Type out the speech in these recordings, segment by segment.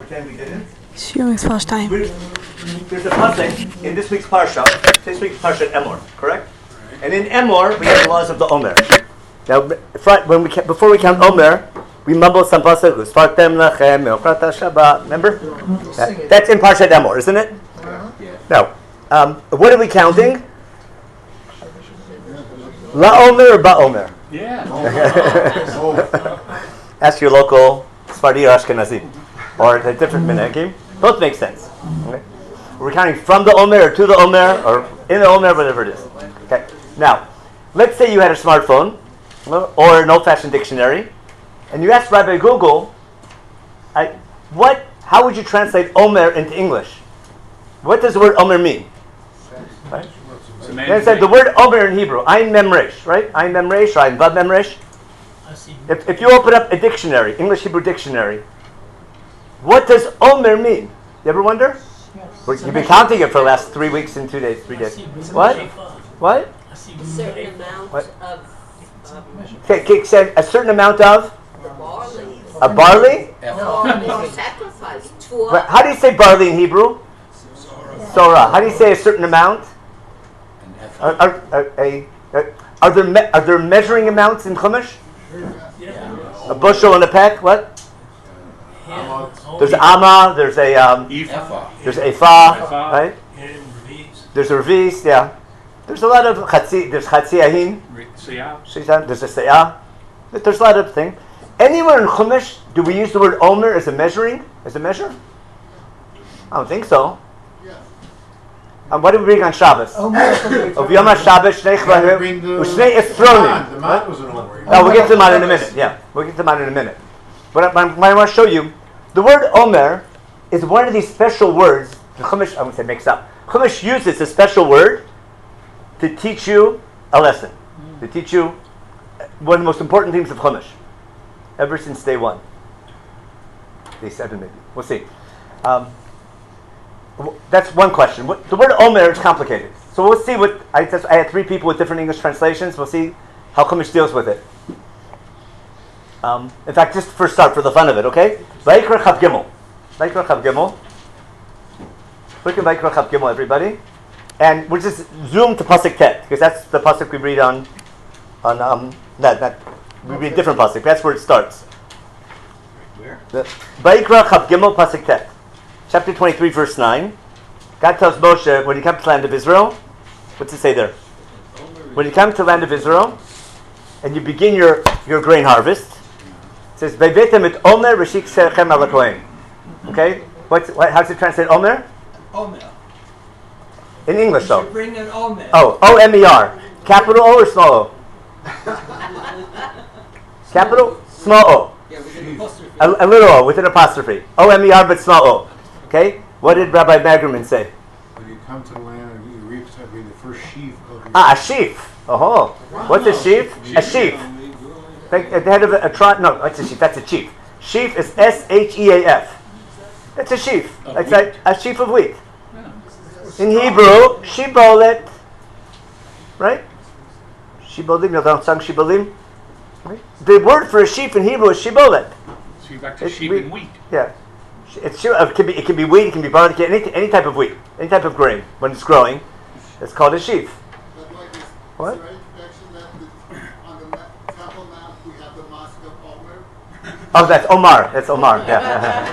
pretend we didn't. Shiur is first time. There's a pasuk in this week's parsha. This week's parsha Emor, correct? And in Emor we have the laws of the omer. Now, before we count omer, we mumble some pasuk. Menachem, Shabbat. Remember? That's in parsha Emor, isn't it? Now, what are we counting? La omer or ba omer? Yeah. Ask your local Sephardi or Ashkenazi, or a different Menachem. Both make sense. Okay? We're counting from the omer or to the omer or in the omer, whatever it is. Okay. Now, let's say you had a smartphone or an old-fashioned dictionary, and you asked Rabbi Google, how would you translate omer into English? What does the word omer mean? Right? They said the word omer in Hebrew, ein memresh, right? Ein memresh or ein vav memresh. If you open up a dictionary, English Hebrew dictionary, what does omer mean? You ever wonder? Yes. You've been counting it for the last 3 weeks and 2 days, 3 days. What? What? A certain amount of say a certain amount of barley. A barley? No, sacrifice. How do you say barley in Hebrew? Sorah. How do you say a certain amount? Are there measuring amounts in Chumash? A bushel and a peck. What? There's ama. There's a there's a ephah, right? There's a revis. Yeah. There's a lot of chatzi. There's chatzi ahin. There's a se'ah. There's a lot of things. Anywhere in Chumash, do we use the word omer as a measure? I don't think so. What do we bring on Shabbos? Of Yom HaShabbos, Shnei Chvahim, Ushnei Estronim. No, we'll get to them out in a minute. Yeah, we'll get to them out in a minute. But I want to show you, the word omer is one of these special words. The Chumash, I wouldn't say makes up. Chumash uses a special word to teach you a lesson, to teach you one of the most important themes of Chumash, ever since day 1. Day 7 maybe. We'll see. That's one question. The word omer is complicated. So we'll see what, I had 3 people with different English translations. We'll see how Chumash deals with it. In fact, just for start, for the fun of it, okay? Vayikra Chav Gimel. Vayikra Chav Gimel. Look at Vayikra Chav Gimel, everybody. And we'll just zoom to Pasuk Tet, because that's the Pasuk we read on we read different Pasuk. That's where it starts. Where? Vayikra Chav Gimel, Pasuk Tet. Chapter 23, verse 9. God tells Moshe, when you come to the land of Israel, what's it say there? When you come to the land of Israel, and you begin your grain harvest, it says, Veivetem et omer reshik serchem al hakohen. Okay? How does it translate omer? Omer. In English, though. You bring an omer. Oh, O-M-E-R. Capital O or small O? Capital? Small O. Yeah, with an apostrophe. A little O with an apostrophe. O-M-E-R, but small O. Okay? What did Rabbi Magerman say? When you come to the land and you reap, that be the first sheaf of your... A sheaf. Oh, what's a sheaf? A sheaf. Like at the head of a tribe. No, that's a sheaf. That's a chief. Sheaf is S-H-E-A-F. That's a sheaf. It's a sheaf of wheat. In Hebrew, shibolet. Right? Shibolim. You don't sing shibolim. Right? The word for a sheaf in Hebrew is shibolet. So you're back to sheep and wheat. Yeah. It can be wheat. It can be barley. Any type of wheat. Any type of grain. When it's growing, it's called a sheaf. What? Oh, that's Omar. That's Omar. Yeah.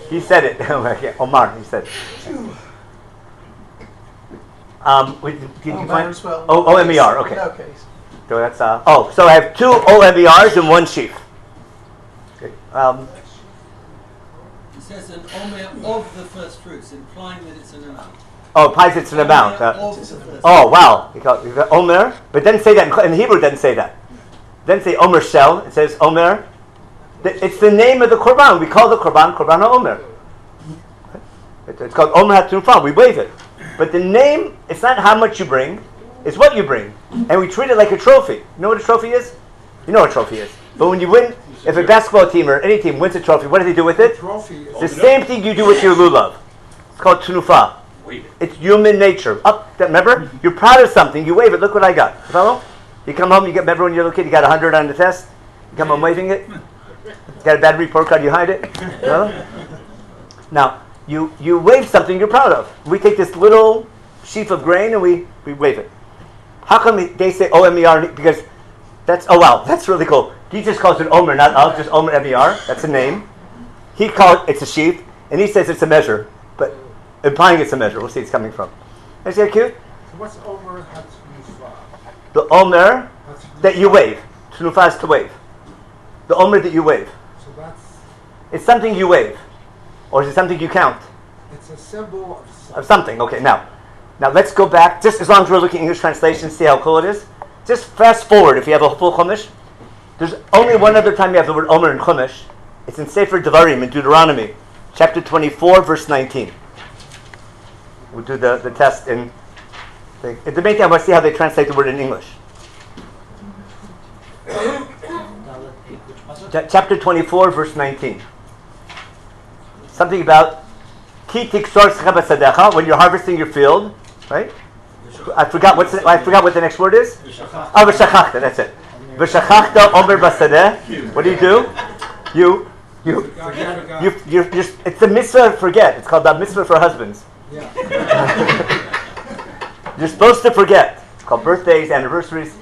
He said it. Omar. He said it. Did you find? O-M-E-R. Okay. So that's so I have 2 O-M-E-Rs and 1 sheaf. Okay. It says an omer of the first fruits, implying that it's an amount. Oh, implies it's an amount. Oh, wow. You got omer, but it doesn't say that in Hebrew. It doesn't say that. It doesn't say omer shel. It says omer. It's the name of the korban. We call the korban omer. It's called omer hatunfa. We wave it, but the name. It's not how much you bring. It's what you bring, and we treat it like a trophy. You know what a trophy is? You know what a trophy is. But when you win, if a basketball team or any team wins a trophy, what do they do with it? It's the same thing you do with your lulav. It's called tunufa. It's human nature. Remember? You're proud of something, you wave it, look what I got. Follow? You come home, remember when you're a little kid, you got 100 on the test? You come home waving it? Got a bad report card, you hide it? No? Now, you wave something you're proud of. We take this little sheaf of grain and we wave it. How come they say omer? Because that's really cool. Jesus calls it omer, not of, just omer mer. That's a name. He called it's a sheaf, and he says it's a measure, but implying it's a measure. We'll see it's coming from. Is that cute? So what's omer hatznufa? The omer that you wave. Tnufa is to wave. The omer that you wave. So that's It's something you wave. Or is it something you count? it's a symbol Of something. Okay, now let's go back. Just as long as we're looking at English translation, see how cool it is. Just fast forward if you have a full Chumash. There's only one other time you have the word omer in Chumash. It's in Sefer Devarim in Deuteronomy, chapter 24, verse 19. We'll do the test in... The main thing I want to see how they translate the word in English. Chapter 24, verse 19. Something about ki tiksor tzcha b'sadecha, when you're harvesting your field, right? I forgot what the next word is. V'shachachta. That's it. V'shachachta omer b'sadeh. What do? It's the mitzvah to forget. It's called the mitzvah for husbands. Yeah. You're supposed to forget. It's called birthdays, anniversaries.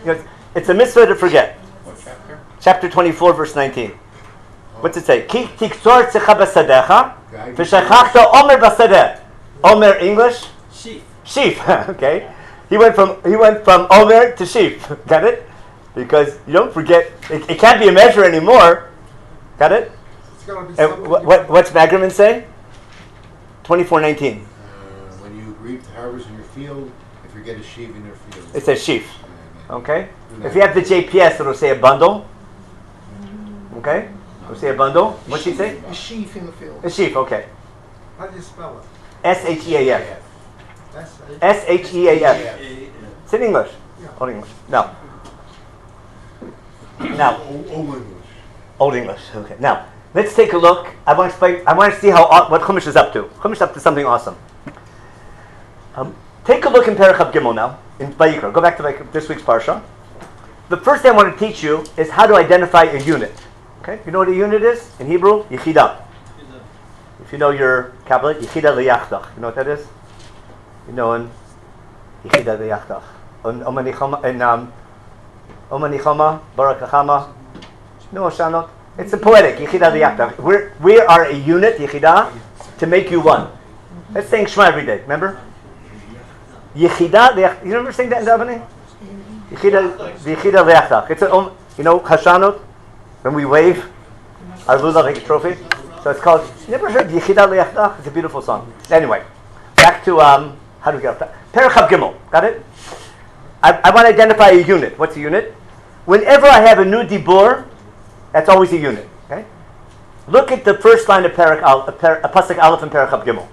It's a mitzvah to forget. What chapter? Chapter 24, verse 19. What's it say? Ki tiksor tzcha b'sadecha, v'shachachta omer b'sadeh. Omer English? Sheaf. Okay. He went from omer to sheaf. Got it? Because you don't forget. It can't be a measure anymore. Got it? It's gotta be And something what's Magerman say? 24:19. when you reap the harvest in your field, if you get a sheaf in your field. It says sheaf. Okay. If you have the JPS, it'll say a bundle. Okay. It'll say a bundle. What's he say? A sheaf in the field. A sheaf. Okay. How do you spell it? SHEAF. S-H- SHEAF. It's in English. Yeah. Old English. No. Now. Old English. Old English. Okay. Now, let's take a look. I want to see what Chumash is up to. Chumash is up to something awesome. Take a look in Perek Gimel now, in Vayikra. Go back to this week's Parsha. The first thing I want to teach you is how to identify a unit. Okay? You know what a unit is? In Hebrew, Yechidah. If you know your Kabbalah, Yechidah Leyachtach. You know what that is? You know in Yechidah Leyachtach. Omer Nichama, Barak Hachama. No, Shanot. It's a poetic, Yechidah Leyachtach. We are a unit, Yechidah, to make you one. Let's sing Shema every day, remember? Yechidah Leyachtach. You remember saying that in Davening? Yechidah Leyachtach. It's Hashanot, when we wave our lulav like a trophy. So it's called, you never heard Yechidah Leyachtach? It's a beautiful song. Anyway, back to, how do we get off that? Perek Gimel, got it? I want to identify a unit. What's a unit? Whenever I have a new dibur, that's always a unit. Okay? Look at the first line of Pasuk Aleph and Perek Gimel.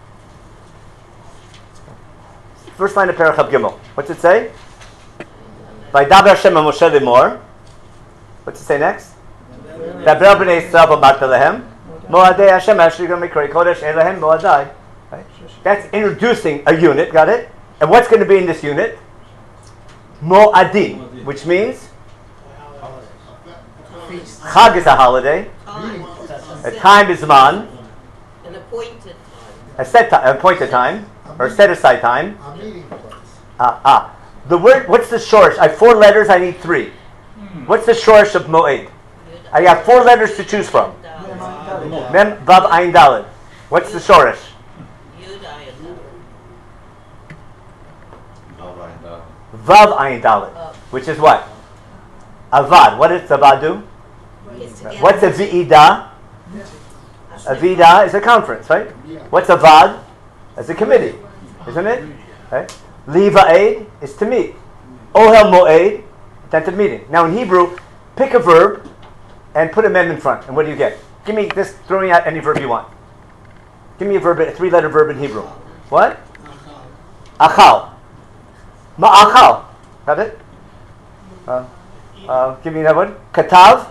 First line of Perek Gimel. What's it say? Vaydaber Hashem el Moshe Emor. What's it say next? Daber b'nei Yisrael v'amart lehem moadei Hashem asher mikrei kodesh elehem moadai. That's introducing a unit. Got it? And what's going to be in this unit? Moadim, which means Chag is a holiday. A time is man. An appointed time. An appointed time, or set aside time. A meeting place. The word. What's the shorish? I have 4 letters. I need 3. What's the shorish of moed? I have 4 letters to choose from. Mem, vav, ayin, daled. What's the shorish? Vav, ayin, daled. Which is what? Avad. What does avad do? What's a v'ida? A v'ida is a conference, right? What's a vad? It's a committee, isn't it? Right? Liva'ed is to meet. Ohel mo'ed, attentive meeting. Now in Hebrew, pick a verb and put a mem in front. And what do you get? Give me this, throwing out any verb you want. Give me a 3-letter verb in Hebrew. What? Achal. Ma'achal. Got it? Give me another one. Katav.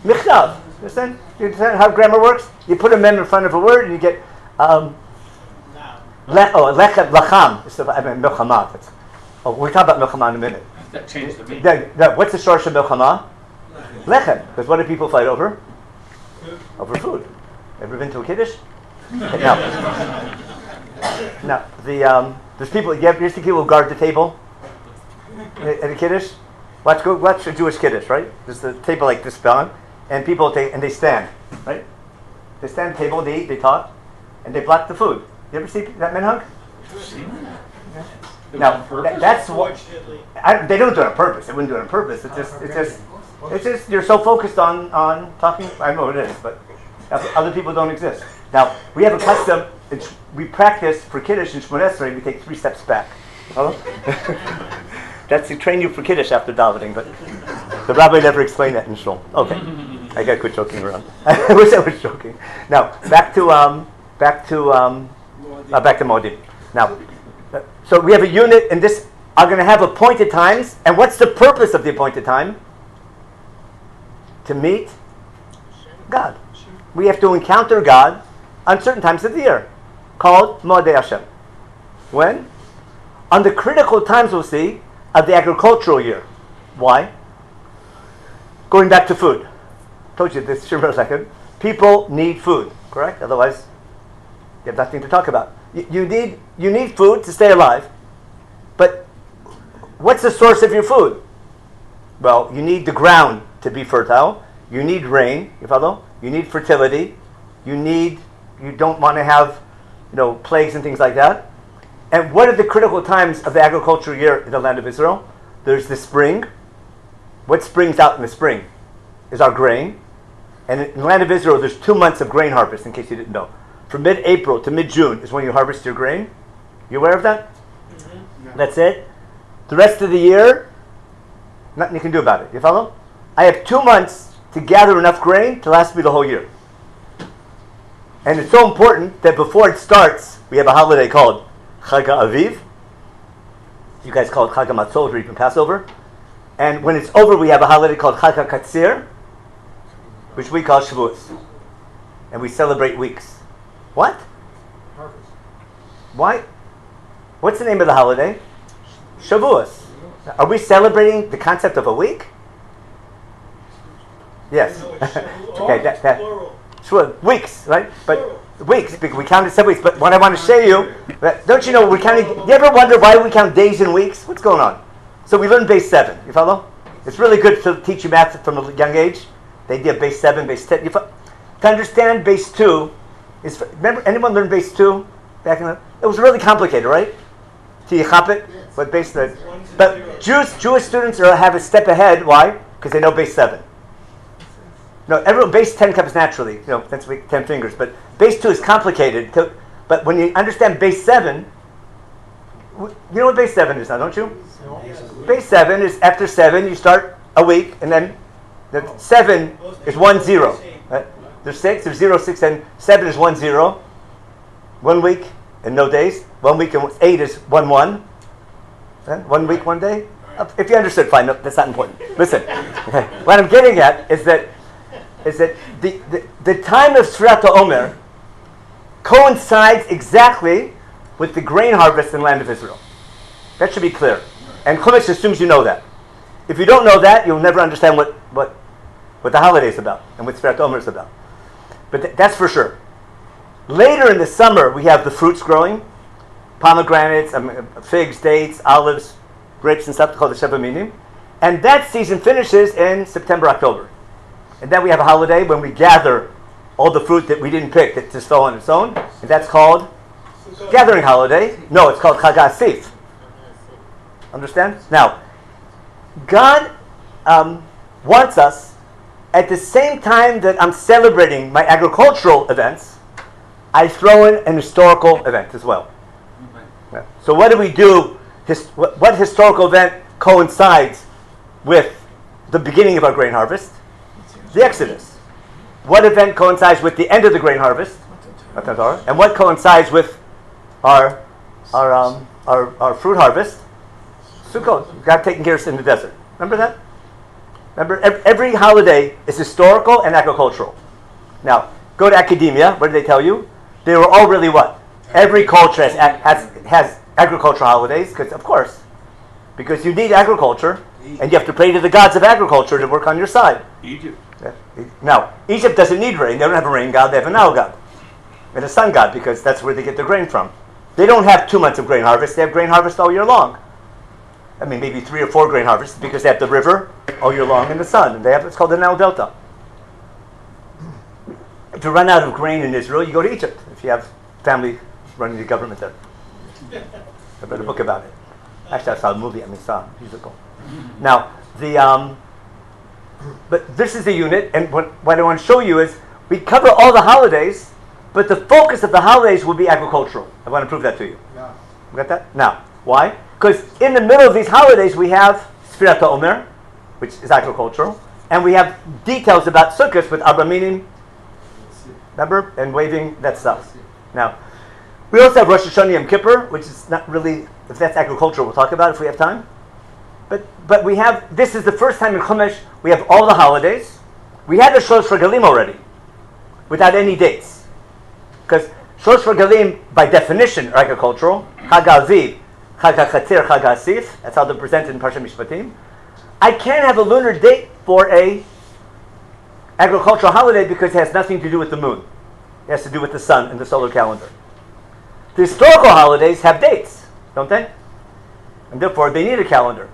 Michtav. Understand? You understand how grammar works? You put a mem in front of a word and you get lechem, lacham. Milchama. We'll talk about milchama in a minute. That changed the meaning. What's the shorish of milchama? Lechem. Because what do people fight over? Over food. Ever been to a kiddush? Now, there's people. You see people who guard the table at a kiddush. Watch a Jewish kiddush, right? There's the table like this long, and people they stand, right? They stand at the table, they eat, they talk, and they block the food. You ever see that minhag? Now that's what they don't do it on purpose. They wouldn't do it on purpose. It's just you're so focused on talking. I know what it is, but other people don't exist. Now we have a custom. We practice for kiddush in Shmoneh Esrei. We take 3 steps back. Hello? That's to train you for kiddush after davening. But the rabbi never explained that in shul. Okay, I gotta quit joking around. I wish I was joking. Now back to Modim. Now, so we have a unit, and this are going to have appointed times. And what's the purpose of the appointed time? To meet God. We have to encounter God on certain times of the year, called Moedei Hashem. When? On the critical times, we'll see, of the agricultural year. Why? Going back to food. Told you this for a second. People need food, correct? Otherwise, you have nothing to talk about. You need food to stay alive. But what's the source of your food? Well, you need the ground to be fertile. You need rain, you follow? You need fertility. You don't want to have, plagues and things like that. And what are the critical times of the agricultural year in the land of Israel? There's the spring. What springs out in the spring is our grain. And in the land of Israel, there's 2 months of grain harvest, in case you didn't know. From mid-April to mid-June is when you harvest your grain. You aware of that? Mm-hmm. No. That's it. The rest of the year, nothing you can do about it. You follow? I have 2 months to gather enough grain to last me the whole year. And it's so important that before it starts, we have a holiday called Chag HaAviv. You guys call it Chag HaMatzot or even Passover. And when it's over, we have a holiday called Chag HaKatzir, which we call Shavuos. And we celebrate weeks. What? Harvest. Why? What's the name of the holiday? Shavuos. Are we celebrating the concept of a week? Yes. Okay, weeks, right? But weeks, because we counted 7 weeks. But what I want to show you, don't you know we're counting? You ever wonder why we count days and weeks? What's going on? So we learn base 7. You follow? It's really good to teach you math from a young age. The idea of base 7, base 10. To understand base 2 is. Remember, anyone learned base 2 back in the? It was really complicated, right? Till you chop it, but base 3. But Jewish students have a step ahead. Why? Because they know base 7. No, everyone base 10 comes naturally. That's 10 fingers. But base 2 is complicated. But when you understand base 7, you know what base 7 is now, don't you? Base 7 is after 7 you start a week, and then the 7 is 1 0. Right? There's 6, there's 0, 6, and 7 is 1 0. 1 week and no days. 1 week and 8 is 1 1. 1 week, 1 day. If you understood, fine. No, that's not important. Listen, what I'm getting at is that the time of Sfirat omer coincides exactly with the grain harvest in the land of Israel. That should be clear. And Chumash assumes you know that. If you don't know that, you'll never understand what the holiday is about and what Sfirat omer is about. But that's for sure. Later in the summer, we have the fruits growing, pomegranates, figs, dates, olives, grapes, and stuff called the Sheva Minim. And that season finishes in September, October. And then we have a holiday when we gather all the fruit that we didn't pick, that just fell on its own. And that's called gathering holiday. No, it's called Chag HaAsif. Understand? Now, God wants us, at the same time that I'm celebrating my agricultural events, I throw in an historical event as well. Yeah. So what do we do? What historical event coincides with the beginning of our grain harvest? The Exodus. What event coincides with the end of the grain harvest? And what coincides with our fruit harvest? Sukkot. God taking care of us in the desert. Remember that? Remember, every holiday is historical and agricultural. Now, go to academia. What did they tell you? They were all really what? Every culture has agricultural holidays, because you need agriculture, and you have to pray to the gods of agriculture to work on your side. Egypt. Now, Egypt doesn't need rain. They don't have a rain god. They have a Nile god and a sun god because that's where they get their grain from. They don't have 2 months of grain harvest. They have grain harvest all year long. I mean, maybe 3 or 4 grain harvests because they have the river all year long and the sun. And they have, it's called the Nile Delta. If you run out of grain in Israel, you go to Egypt if you have family running the government there. I read a book about it. Actually, I saw a movie. Saw a musical. Now, but this is the unit, and what I want to show you is we cover all the holidays, but the focus of the holidays will be agricultural. I want to prove that to you. Yeah. You got that? Now, why? Because in the middle of these holidays, we have Sfirat omer, which is agricultural, and we have details about Sukkot with Arba Minim, remember, and waving that stuff. Now, we also have Rosh Hashanah Yom Kippur, which is not really, if that's agricultural, we'll talk about it if we have time. But we have, this is the first time in Chumash, we have all the holidays. We had the Shlosh Regalim already, without any dates. Because Shlosh Regalim, by definition, are agricultural. Chag Aviv, Chag HaChatzir, Chag HaSif, that's how they're presented in Parshat Mishpatim. I can't have a lunar date for a agricultural holiday because it has nothing to do with the moon. It has to do with the sun and the solar calendar. The historical holidays have dates, don't they? And therefore, they need a calendar.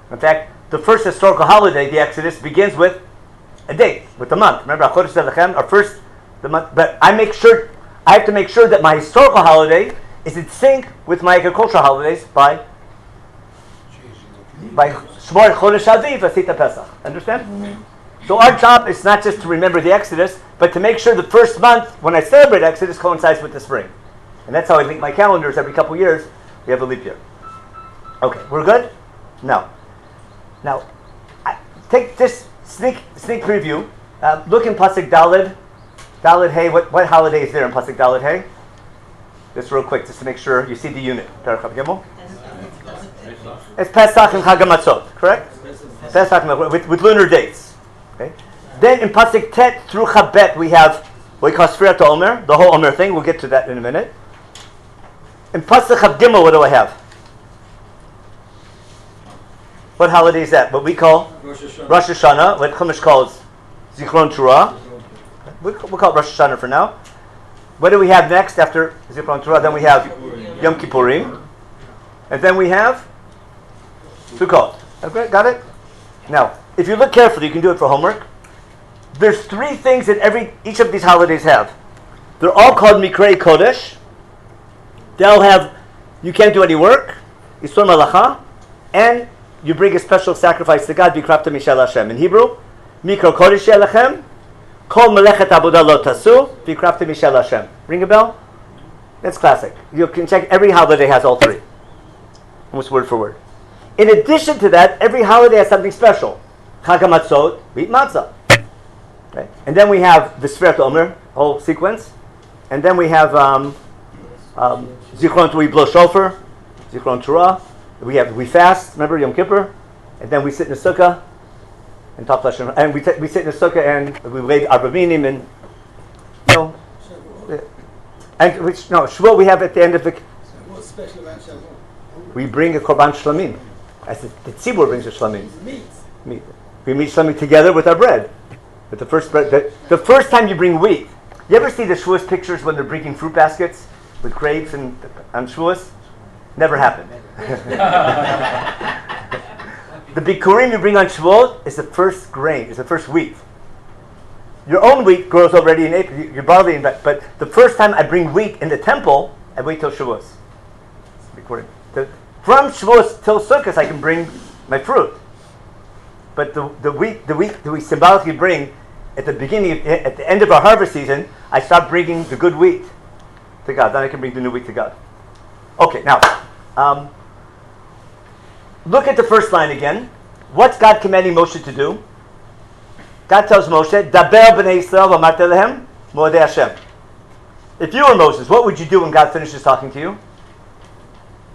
In fact, the first historical holiday, the Exodus, begins with a date, with the month. Remember, the month. But I have to make sure that my historical holiday is in sync with my agricultural holidays by Shmor Chodesh Aviv Asita Pesach. Understand? Mm-hmm. So our job is not just to remember the Exodus, but to make sure the first month, when I celebrate Exodus, coincides with the spring. And that's how I link my calendars. Every couple years, we have a leap year. Okay, we're good? Now, take this sneak preview. Look in Pasuk Daled Hey. What holiday is there in Pasuk Daled Hey? Just real quick, just to make sure you see the unit. Perach Gimel. It's Pesach and Chag HaMatzot, correct? Pesach with lunar dates. Okay. Then in Pasuk Tet through Chabet we have what we call Sfirat Omer, the whole Omer thing. We'll get to that in a minute. In Pasuk Chav Gimel, what do I have? What holiday is that? What we call Rosh Hashanah, what Chumash calls Zichron Torah. We'll call it Rosh Hashanah for now. What do we have next after Zichron Torah? Then we have Yom Kippurim. And then we have Sukkot. Okay, got it? Now, if you look carefully, you can do it for homework. There's 3 things that each of these holidays have. They're all called Mikrei Kodesh. They'll have, you can't do any work, Yisur Malacha, and you bring a special sacrifice to God, Vikrapta Mishal Hashem. In Hebrew, Mikro Kodesh Yelechem, Kol Melechet Avodah Lo Tasu, Vikrapta Mishal Hashem. Ring a bell? That's classic. You can check, every holiday has all 3. Almost word for word. In addition to that, every holiday has something special. Chag HaMatzot, we eat matzah. Okay. And then we have the Sfirat Omer, whole sequence. And then we have Zichron Torah, we blow shofar, Zichron Torah. We fast, remember Yom Kippur, and then we sit in the sukkah and talk Lashon. And we sit in the sukkah and we wave Arba Minim and Shavuot we have at the end of the. So what's special about Shavuot? We bring a korban shlamim. As the tzibur brings a shlamim. Meat. We meet shlamim together with our bread. But the first bread, the first time you bring wheat. You ever see the Shavuos pictures when they're bringing fruit baskets with grapes and Shavuos? Never happened. The bikurim you bring on Shavuot is the first grain, is the first wheat. Your own wheat grows already in April, your barley, but the first time I bring wheat in the temple, I wait till Shavuos. From Shavuos till Sukkot, I can bring my fruit. But the wheat that we symbolically bring at the beginning, at the end of our harvest season, I start bringing the good wheat to God. Then I can bring the new wheat to God. Okay, now, look at the first line again. What's God commanding Moshe to do? God tells Moshe, Daber b'nei Yisrael v'amarte lehem mo'odei Hashem. If you were Moses, what would you do when God finishes talking to you?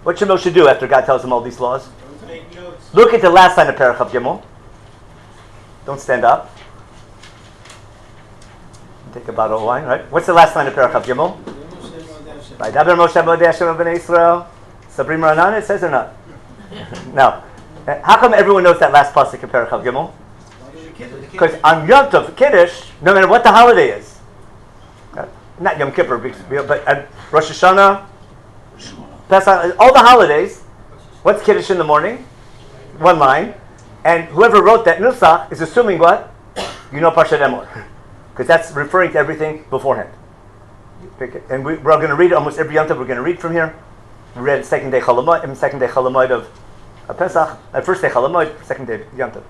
What should Moshe do after God tells him all these laws? Take notes. Look at the last line of Perach Chav Gimel. Don't stand up. Take a bottle of wine, right? What's the last line of Perach Chav Gimel? Daber Moshe mo'odei Hashem v'nei Yisrael. Sabrim Ranan, it says or not? No. How come everyone knows that last pasuk in Perach Chav Gimel? Because on Yom Tov, Kiddush, no matter what the holiday is, not Yom Kippur, but Rosh Hashanah, Pesach, all the holidays, what's Kiddush in the morning? One line. And whoever wrote that nusach is assuming what? You know Parshat Emor. Because that's referring to everything beforehand. And we're going to read almost every Yom Tov. We're going to read from here. We read second day Chalamoid of Pesach, first day Chalamoid, second day Yom Tov.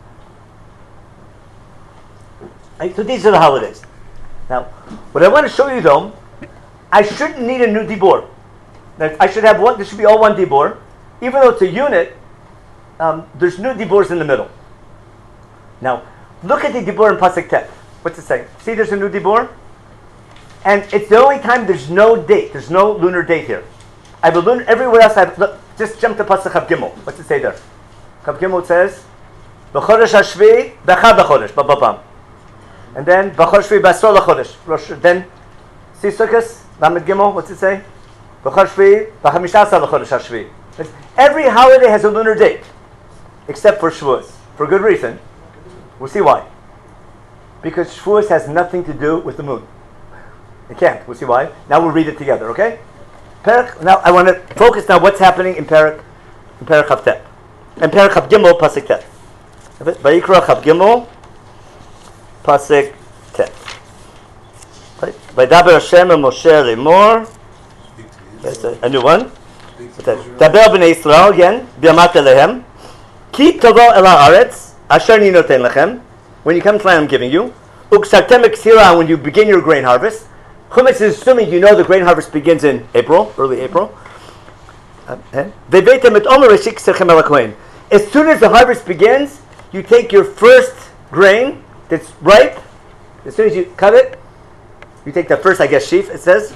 Right, so these are the holidays. Now, what I want to show you though, I shouldn't need a new dibor. I should have one. This should be all one dibor, even though it's a unit. There's new dibors in the middle. Now, look at the dibor in Pasuk Tet. What's it say? See, there's a new dibor, and it's the only time there's no date. There's no lunar date here. I have a lunar everywhere else. Look, just jump to Pasuk Chav Gimel. What's it say there? Chav Gimel says, "B'chodesh Hashvi b'chad b'chodesh b'babam," and then "B'chodesh Shvi b'asor l'chodesh." Then see Sukkos Lamed Gimel. What's it say? B'chodesh Shvi b'chamisha asar l'chodesh Hashvi. Every holiday has a lunar date, except for Shavuos, for good reason. We'll see why. Because Shavuos has nothing to do with the moon. It can't. We'll see why. Now we'll read it together, okay? Now I want to focus on what's happening in Parak Chav Tet. In Parak Chav Gimel, Pasuk Tet. Vayikra Chav Gimel, Pasuk Tet. Vaydaber Hashem and Moshe Emor. That's a new one. Daber b'nei Yisrael again. B'yamat elehem. Ki tovo el haaretz asher ni noten lechem. When you come to land, I'm giving you. Uksartem eksira, when you begin your grain harvest. Chumash is assuming you know the grain harvest begins in April, early April. Ve'veitem et omer reshik sechem el hakohen. As soon as the harvest begins, you take your first grain that's ripe. As soon as you cut it, you take the first, sheaf, it says,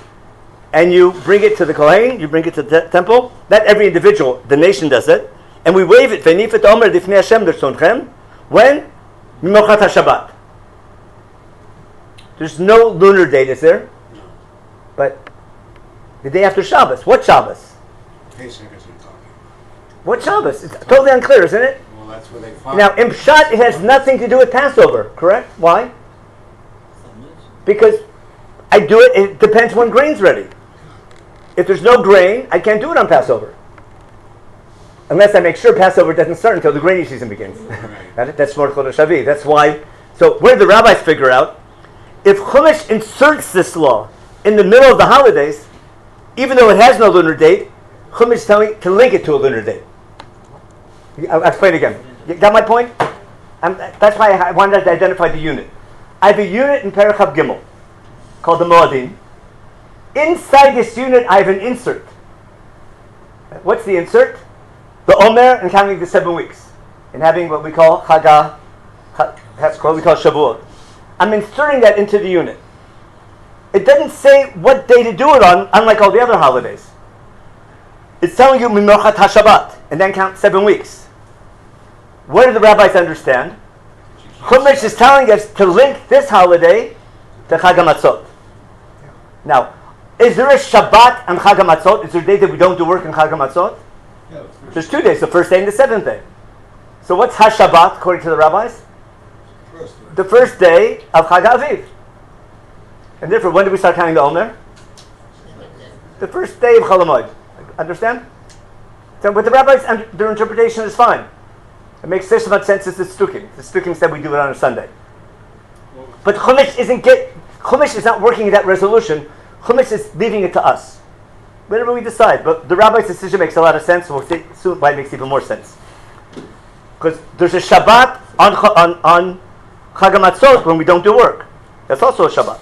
and you bring it to the Kohen, you bring it to the temple. Not every individual, the nation does it. And we wave it, V'nifet omer difnei Hashem l'rtzonchem. When? Mimochat HaShabbat. There's no lunar date, is there? But the day after Shabbos. What Shabbos? What Shabbos? It's totally unclear, isn't it? Well, that's where they find. Now, in Pshat, it has nothing to do with Passover, correct? Why? Because I do it, it depends when grain's ready. If there's no grain, I can't do it on Passover. Unless I make sure Passover doesn't start until the grainy season begins. Right. That's Shmor Chodesh Shavi. That's why. So where did the rabbis figure out? If Chumash inserts this law in the middle of the holidays, even though it has no lunar date, Chumash is telling to link it to a lunar date. I'll explain again. You got my point? That's why I wanted to identify the unit. I have a unit in Perek Chav Gimel called the Moadim. Inside this unit, I have an insert. What's the insert? The omer and counting the 7 weeks. And having what we call Chaga, that's what we call Shavuot. I'm inserting that into the unit. It doesn't say what day to do it on, unlike all the other holidays. It's telling you Mimochat HaShabbat, and then count 7 weeks. What do the rabbis understand? Chumash is telling us to link this holiday to Chag HaMatzot. Now, is there a Shabbat on Chag HaMatzot? Is there a day that we don't do work on Chag HaMatzot? There's 2 days, the first day and the 7th day. So what's HaShabbat according to the rabbis? The first day of Chag HaAviv. And therefore, when do we start counting the Omer? The first day of Chol Hamoed. Understand? So, but the rabbis, their interpretation is fine. It makes so much sense as the Stukim. The Stukim said we do it on a Sunday. But Chumash is not working that resolution. Chumash is leaving it to us. Whatever we decide. But the rabbi's decision makes a lot of sense. We'll see soon why it makes even more sense. Because there's a Shabbat on Chag HaMatzot when we don't do work. That's also a Shabbat.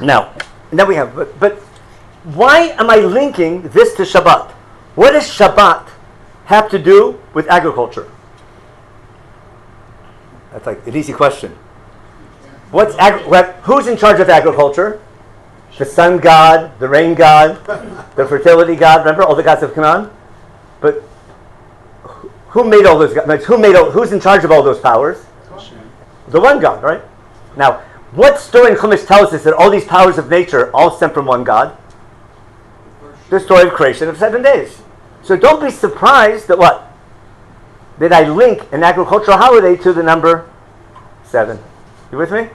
Now we have, but why am I linking this to Shabbat? What does Shabbat have to do with agriculture? That's like an easy question. Who's in charge of agriculture? The sun god, the rain god, the fertility god. Remember all the gods of Canaan? But who made all those gods? Who's in charge of all those powers? The one God, right? Now, what story in Chumash tells us that all these powers of nature all stem from one God? The story of creation of 7 days. So don't be surprised that what? That I link an agricultural holiday to the number 7. You with me?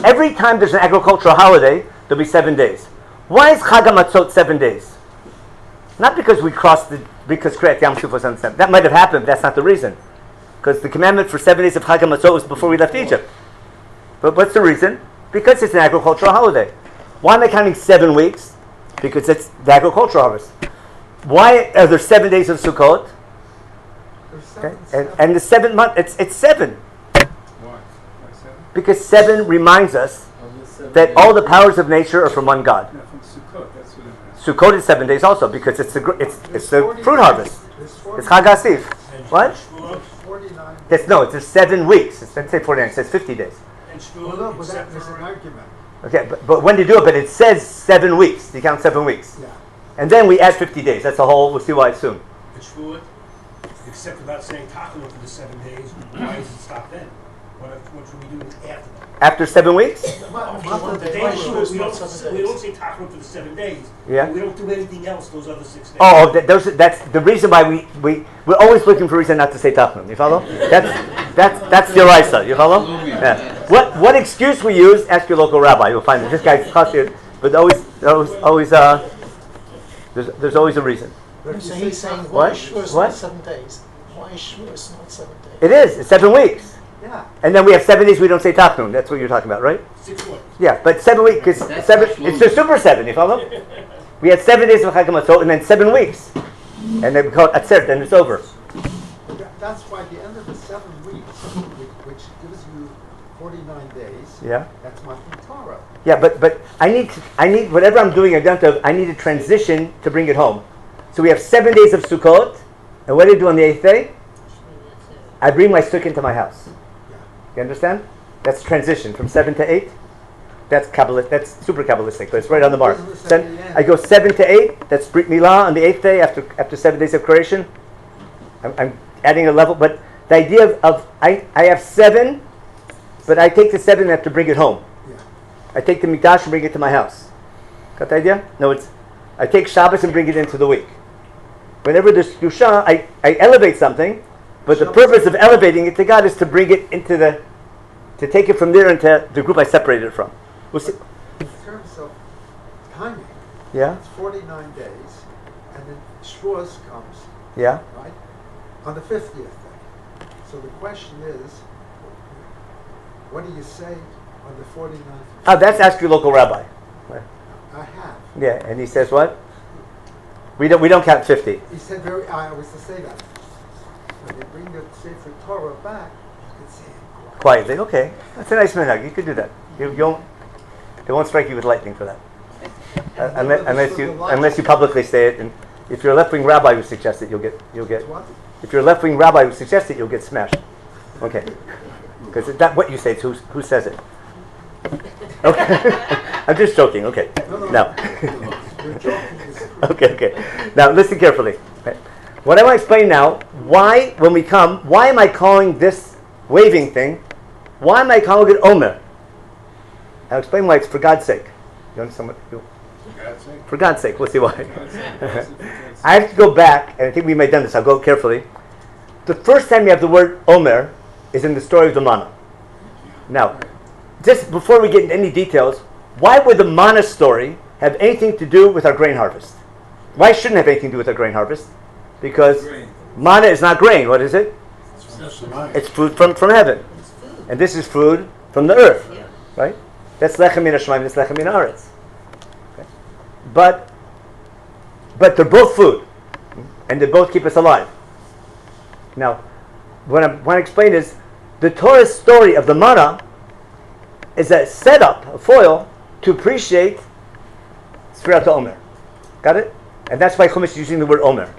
Every time there's an agricultural holiday, there'll be 7 days. Why is Chag HaMatzot 7 days? Not because we crossed because Kriyat Yam Suf was on 7. That might have happened, but that's not the reason. Because the commandment for 7 days of Chag HaMatzot was before we left Egypt. But what's the reason? Because it's an agricultural holiday. Why am I counting 7 weeks? Because it's the agricultural harvest. Why are there 7 days of Sukkot? Okay. And the 7th month, it's 7. Why? Why 7? Because 7 reminds us that all the powers of nature are from one God. No, from Sukkot. That's what it is. Sukkot is 7 days also because it's the fruit harvest. It's Chag HaSif. What? It's 7 weeks. It doesn't say 49. It says 50 days. Well, no, there's an argument. Okay, but when you do it, but it says 7 weeks. You count 7 weeks. Yeah. And then we add 50 days. That's a whole, we'll see why soon. It's Shvuot, except without saying Tachlis for the 7 days. Why does it stop then? What should we do after that? After 7 weeks? The day of Shvuot, we don't say Tachlis for the 7 days. Yeah. We don't do anything else those other 6 days. That's the reason why we're always looking for a reason not to say Tachnun. You follow? That's the Oraisa. You follow? Yeah. What excuse we use? Ask your local rabbi. You'll find it. This guy's chassid, but there's always a reason. So he's saying What? why Shavuos What? not 7 days? Why Shavuos not 7 days? It is. It's 7 weeks. Yeah. And then we have 7 days we don't say Tachnun. That's what you're talking about, right? 6 weeks. Yeah, but 7 weeks, because it's the super 7, you follow? We had 7 days of Chag HaMatzot and then 7 weeks. And then we call it Atzeret, then it's over. That's why the end of the 7 weeks, which gives you 49 days, Yeah. that's Matan Torah. Yeah, but I need whatever I'm doing at Yom Tov, I need a transition to bring it home. So we have 7 days of Sukkot, and what do I do on the 8th day? I bring my sukkah into my house. You understand? That's transition from 7 to 8. That's Kabbalah. That's super Kabbalistic, but it's right on the mark. I go 7 to 8. That's Brit Milah on the 8th day after 7 days of creation. I'm adding a level, but the idea of I have 7, but I take the 7 and I have to bring it home. Yeah. I take the Mikdash and bring it to my house. Got the idea? No, I take Shabbos and bring it into the week. Whenever there's Kedusha, I elevate something, but the purpose of elevating it to God is to bring it into to take it from there into the group I separated it from. We'll see. In terms of timing, Yeah? it's 49 days, and then Shavuos comes, Yeah? right, on the 50th day. So the question is, what do you say on the 49th? Oh, that's ask your local rabbi. I have. Yeah, and he says what? We don't count 50. He said I was to say that. When they bring the Sefer Torah back, you can say it Quietly, okay. That's a nice minhag. You could do that. They won't strike you with lightning for that. Unless you publicly say it, and if you're a left-wing rabbi who suggests it, you'll get. What? If you're a left-wing rabbi who suggests it, you'll get smashed. Okay, because it's not what you say; it's who says it. Okay, I'm just joking. Okay, now. You're joking. Okay. Now listen carefully. Okay. What I want to explain now: why, when we come, why am I calling this waving thing? Why am I calling it omer? I'll explain why it's for God's sake. You understand what? For God's sake, we'll see why. I have to go back, and I think we may have done this. I'll go carefully. The first time you have the word omer is in the story of the manna. Now, just before we get into any details, why would the manna story have anything to do with our grain harvest? Why shouldn't it have anything to do with our grain harvest? Because manna is not grain. What is it? It's food from heaven. And this is food from the earth. Right? That's lechem min hashmayim, that's lechem min haaretz. Okay. But they're both food. And they both keep us alive. Now, what I want to explain is the Torah's story of the manna is a setup, a foil, to appreciate Sfirat HaOmer. Got it? And that's why Chumash is using the word omer.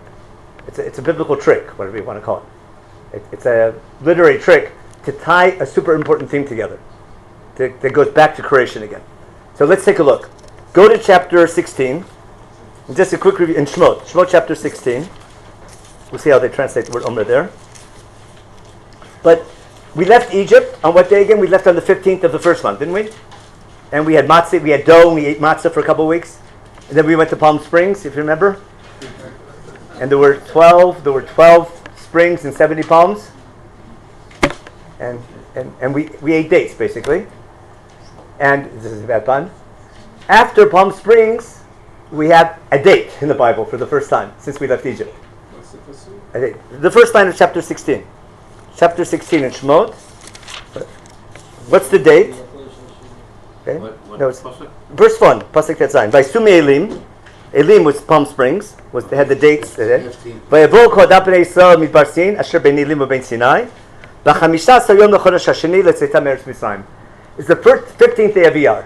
It's a biblical trick, whatever you want to call it. It's a literary trick to tie a super important theme together that goes back to creation again. So let's take a look. Go to chapter 16. And just a quick review in Shemot chapter 16. We'll see how they translate the word omer there. But we left Egypt on what day again? We left on the 15th of the first month, didn't we? And we had matzah, we had dough, and we ate matzah for a couple of weeks. And then we went to Palm Springs, if you remember. And there were 12 springs and 70 palms. And and we ate dates basically. And this is a bad pun. After Palm Springs, we have a date in the Bible for the first time since we left Egypt. What's the pasuk? A date. The first line of chapter 16. Chapter 16 in Shemot. What's the date? Okay. No, it's verse 1, Pasuk Tetzayin. Vaisumi Elim. Elim was Palm Springs. They had the dates. Vayavo Kodap Bnei Yisrael Midbar Sin Asher Ben Elim u'Ben Sinai. B'chamisha Asar Yom Lechodesh Hasheni Letzeitam Eretz Mitzrayim. It's the 15th day of Iyar.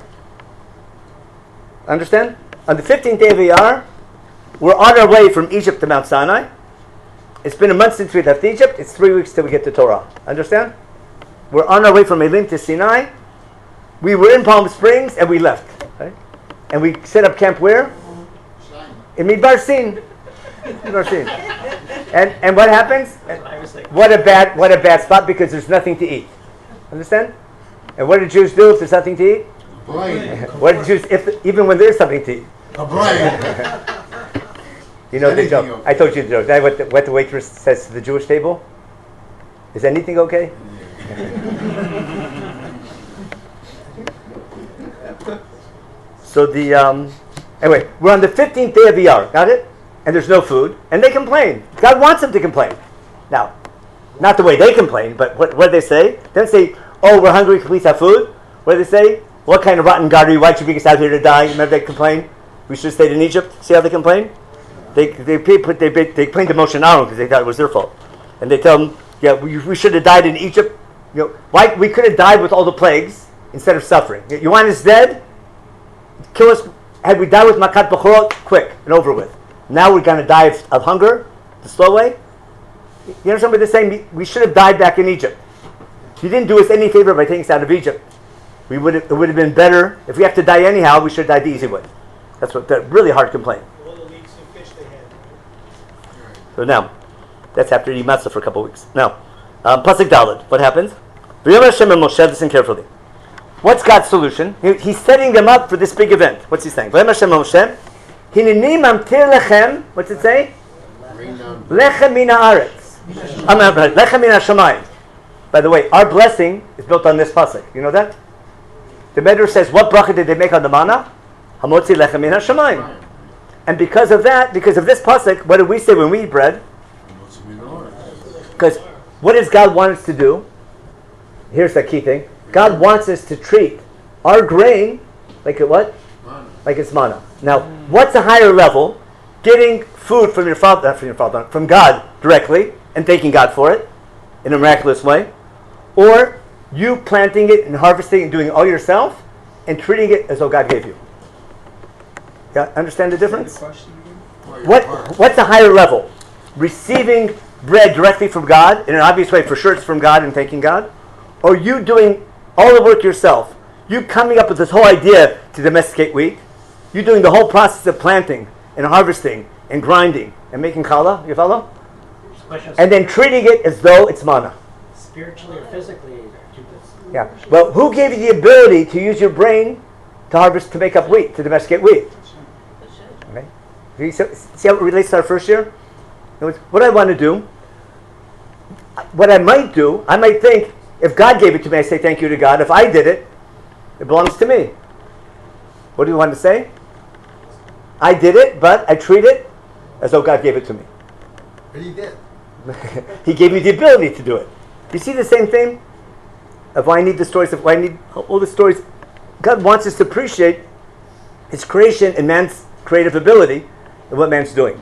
Understand? On the 15th day of Iyar, we're on our way from Egypt to Mount Sinai. It's been a month since we left Egypt. It's 3 weeks till we get to Torah. Understand? We're on our way from Elim to Sinai. We were in Palm Springs and we left. Right? And we set up camp where? In Midbar Sin. Midbar Sin. And what happens? What a bad spot because there's nothing to eat. Understand? And what do Jews do if there's nothing to eat? What do Jews even when there's something to eat? You know the joke. I told you the joke. What the waitress says to the Jewish table? Is anything okay? So anyway, we're on the 15th day of Iyar. Got it? And there's no food, and they complain. God wants them to complain. Now, not the way they complain, but what do they say? They don't say, "Oh, we're hungry. Can we please have food?" What do they say? "What kind of rotten God are you? Why'd you bring us out here to die?" Remember they complain? We should have stayed in Egypt. See how they complain? They complain to Moshe and Aaron because they thought it was their fault, and they tell them, "Yeah, we should have died in Egypt. Why we could have died with all the plagues instead of suffering. You want us dead? Kill us. Had we died with Makat Bechorot, quick and over with. Now we're going to die of hunger, the slow way." You understand what they're saying? We should have died back in Egypt. You didn't do us any favor by taking us out of Egypt. It would have been better if we have to die anyhow. We should have died the easy way. That's what that really hard complaint. All the leeks and fish they had. So now, that's after eating matzah for a couple of weeks. Now, Pasuk Daled. What happens? V'yomer Hashem el Moshe. Listen carefully. What's God's solution? He's setting them up for this big event. What's he saying? V'yomer Hashem el Moshe. Hineni mamtir lechem. What's it say? Lechem min haaretz. Lechem min hashamayim. By the way, our blessing is built on this pasuk. You know that? The Medrash says, what bracha did they make on the manna? Hamotzi lechem min hashamayim. And because of that, because of this pasuk, what do we say when we eat bread? Because what does God want us to do? Here's the key thing. God wants us to treat our grain like it what? Like it's manna. Now, what's a higher level? Getting food from your father, from God directly and thanking God for it in a miraculous way, or you planting it and harvesting and doing it all yourself and treating it as though God gave you. Yeah, understand the difference? What's a higher level? Receiving bread directly from God in an obvious way, for sure it's from God and thanking God, or you doing all the work yourself? You coming up with this whole idea to domesticate wheat, you doing the whole process of planting and harvesting and grinding and making challah, you follow? And then treating it as though it's manna. Spiritually or physically, Yeah. Well, who gave you the ability to use your brain to harvest, to make up wheat, to domesticate wheat? Okay. See how it relates to our first year? What I want to do, what I might do, I might think, if God gave it to me, I say thank you to God. If I did it, it belongs to me. What do you want to say? I did it, but I treat it as though God gave it to me. But he did. He gave me the ability to do it. You see the same thing? Of why I need the stories, of why I need all the stories. God wants us to appreciate His creation and man's creative ability and what man's doing.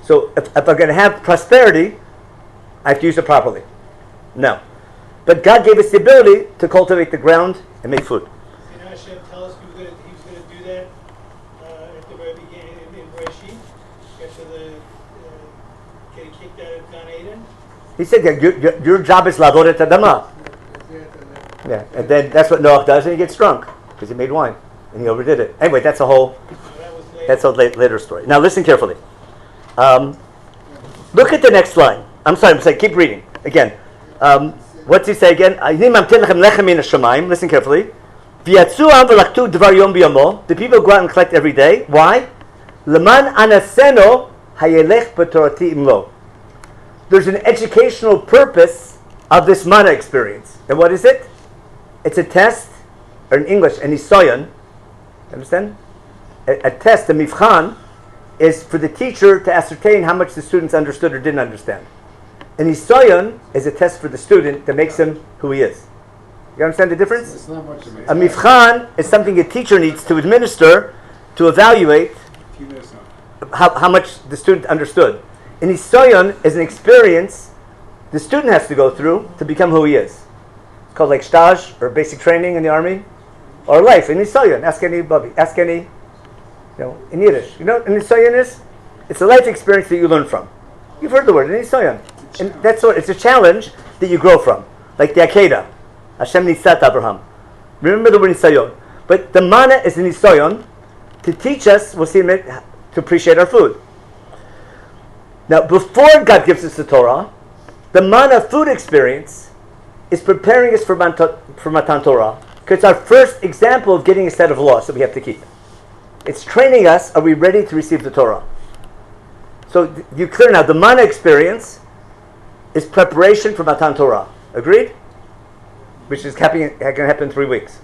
So if I'm going to have prosperity, I have to use it properly. No. But God gave us the ability to cultivate the ground and make food. And Hashem tell us he was going to do that at the very beginning in Bereshit, after getting kicked out of Gan Eden. He said, your job is lavod et adama. Yeah, and then that's what Noah does, and he gets drunk because he made wine and he overdid it. Anyway, that's a later story. Now listen carefully. Look at the next line. I'm sorry, keep reading again. What's he say again? Listen carefully. The people go out and collect every day. Why? There's an educational purpose of this mana experience. And what is it? It's a test, or in English, an isoyon. Understand? A test, a mifchan, is for the teacher to ascertain how much the students understood or didn't understand. An isoyon is a test for the student that makes him who he is. You understand the difference? It's not much of A mifchan is something a teacher needs to administer to evaluate If you know something. how much the student understood. An isoyon is an experience the student has to go through to become who he is. It's called like stage or basic training in the army, or life. An isoyon. Ask any Bubby. Ask any. In Yiddish. You know what an isoyon is? It's a life experience that you learn from. You've heard the word an isoyon, and that's what it's a challenge that you grow from, like the Akedah. Hashem nitzat Abraham. Remember the word nisayon. But the mana is an nisayon to teach us, we'll see in a minute, to appreciate our food. Now, before God gives us the Torah, the mana food experience is preparing us for Matan Torah, because it's our first example of getting a set of laws that we have to keep. It's training us, are we ready to receive the Torah? So you clear now, the mana experience is preparation for Matan Torah. Agreed? Which is going to happen in 3 weeks.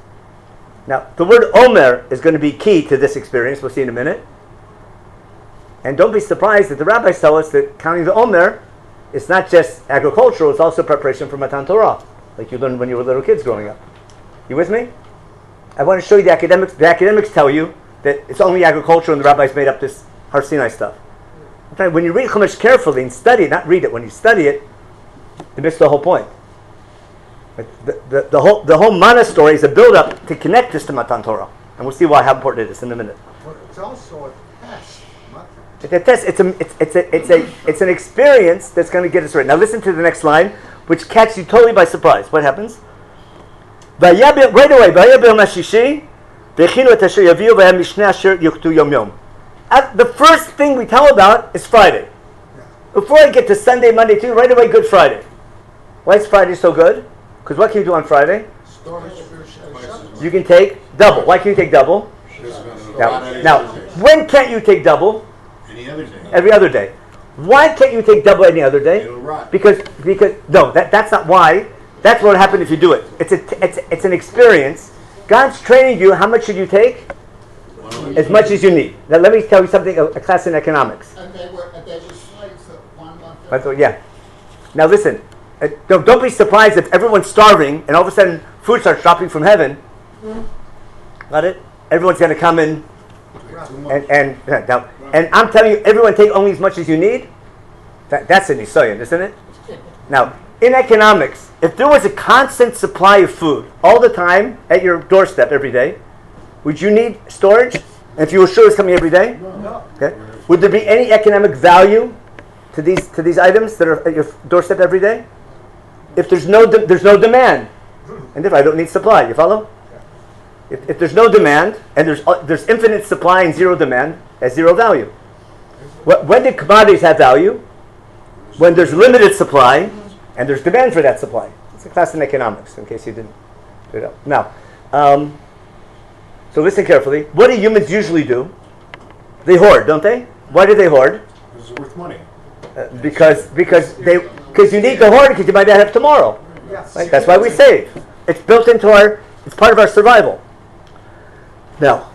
Now, the word omer is going to be key to this experience. We'll see in a minute. And don't be surprised that the rabbis tell us that counting the omer is not just agricultural, it's also preparation for Matan Torah, like you learned when you were little kids growing up. You with me? I want to show you the academics. The academics tell you that it's only agriculture and the rabbis made up this Har Sinai stuff. When you read Chumash carefully and study it, not read it, when you study it, you miss the whole point. The whole mana story is a build-up to connect this to Matan Torah, and we'll see how important it is in a minute. Well, it's also a test. It's a test. It's an experience that's going to get us right. Now listen to the next line, which catches you totally by surprise. What happens? Right away. The first thing we tell about is Friday. Before I get to Sunday, Monday, Tuesday, right away, Good Friday. Why is Friday so good? Because what can you do on Friday? You can take double. Why can you take double? Now, when can't you take double? Any other day. Every other day. Why can't you take double any other day? It'll rot. Because no, that's not why. That's what will happen if you do it. It's an experience. God's training you. How much should you take? As much as you need. Now let me tell you something. A class in economics. And they were slaves for 1 month. Yeah. Now listen. Don't be surprised if everyone's starving and all of a sudden food starts dropping from heaven. Got it? Everyone's going to come in and I'm telling you, everyone take only as much as you need. That's an nisayon, isn't it? Now, in economics, if there was a constant supply of food all the time at your doorstep every day, would you need storage? And if you were sure it's coming every day? No. Okay. Would there be any economic value to these items that are at your doorstep every day? If there's no demand, and if I don't need supply, you follow? If there's no demand and there's infinite supply and zero demand, has zero value. When do commodities have value? When there's limited supply and there's demand for that supply. It's a class in economics, in case you didn't do it up. Now, so listen carefully. What do humans usually do? They hoard, don't they? Why do they hoard? Because it's worth money. Because you need to hoard because you might not have tomorrow. Yes. Right? That's why we save. It's built into it's part of our survival. Now,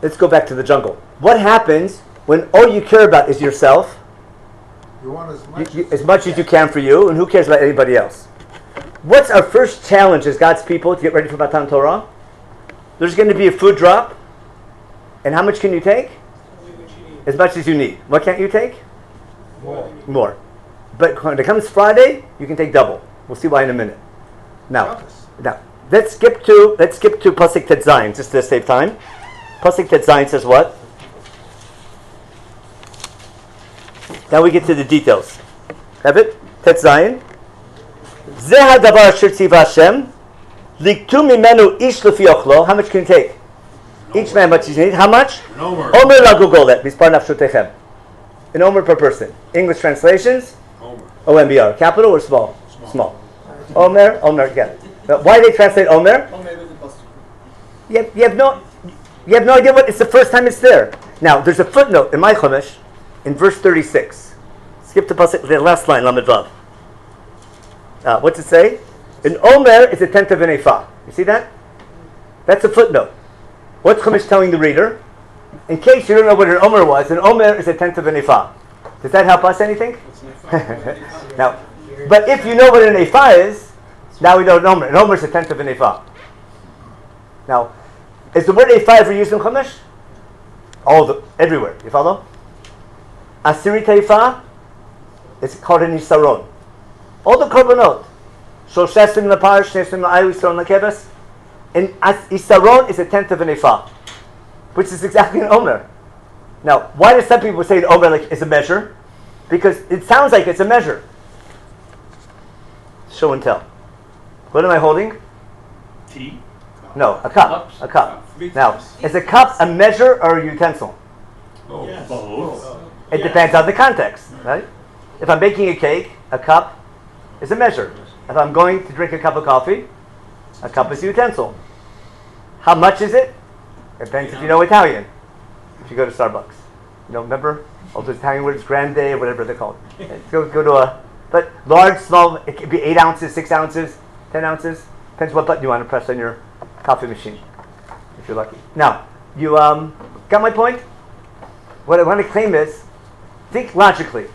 let's go back to the jungle. What happens when all you care about is yourself? You want as As much as you can for you, and who cares about anybody else? What's our first challenge as God's people to get ready for Matan Torah? There's going to be a food drop, and how much can you take? As much as you need. What can't you take? More. But when it comes Friday, you can take double. We'll see why in a minute. Now, let's skip to Pasuk Tet Zayin, just to save time. Pasuk Tet Zayin says what? Now we get to the details. Have it? Tet Zayin. Zeh hadavar asher tziva Hashem liktu mimenu ish lefi ochlo. How much can you take? Each man much you need. How much? An omer. Omer lagugolet. Mispar nafshotechem. An omer per person. English translations? Omer. OMBR. Capital or small? Small. Omer, yeah. Now, why do they translate Omer? You have no idea what. It's the first time it's there. Now, there's a footnote in my Chumash in verse 36. Skip to the last line, Lamed Vav. What's it say? An omer is a tenth of an ephah. You see that? That's a footnote. What's Chumash telling the reader? In case you don't know what an omer is a tenth of an ephah. Does that help us anything? Now, but if you know what an ephah is, now we know an omer. An omer is a tenth of an ephah. Now, is the word ephah ever used in Chumash? Everywhere. You follow? Asiri ephah is called an isaron. All the korbanot. Shoshesim lapar, shnesim la'ayu, isaron la'kebes. And isaron is a tenth of an ephah, which is exactly an omer. Now, why do some people say an omer is a measure? Because it sounds like it's a measure. Show and tell. What am I holding? Tea? No, a cup. Cups. A cup. Now, is a cup a measure or a utensil? Yes. Both. It depends on the context, right? If I'm baking a cake, a cup is a measure. If I'm going to drink a cup of coffee, a cup is a utensil. How much is it? It depends if you know Italian. If you go to Starbucks. You know, remember? All those Italian words, grande, or whatever they're called. Go to but large, small, it could be 8 ounces, 6 ounces, 10 ounces. Depends what button you want to press on your coffee machine, if you're lucky. Now, you got my point? What I want to claim is, think logically.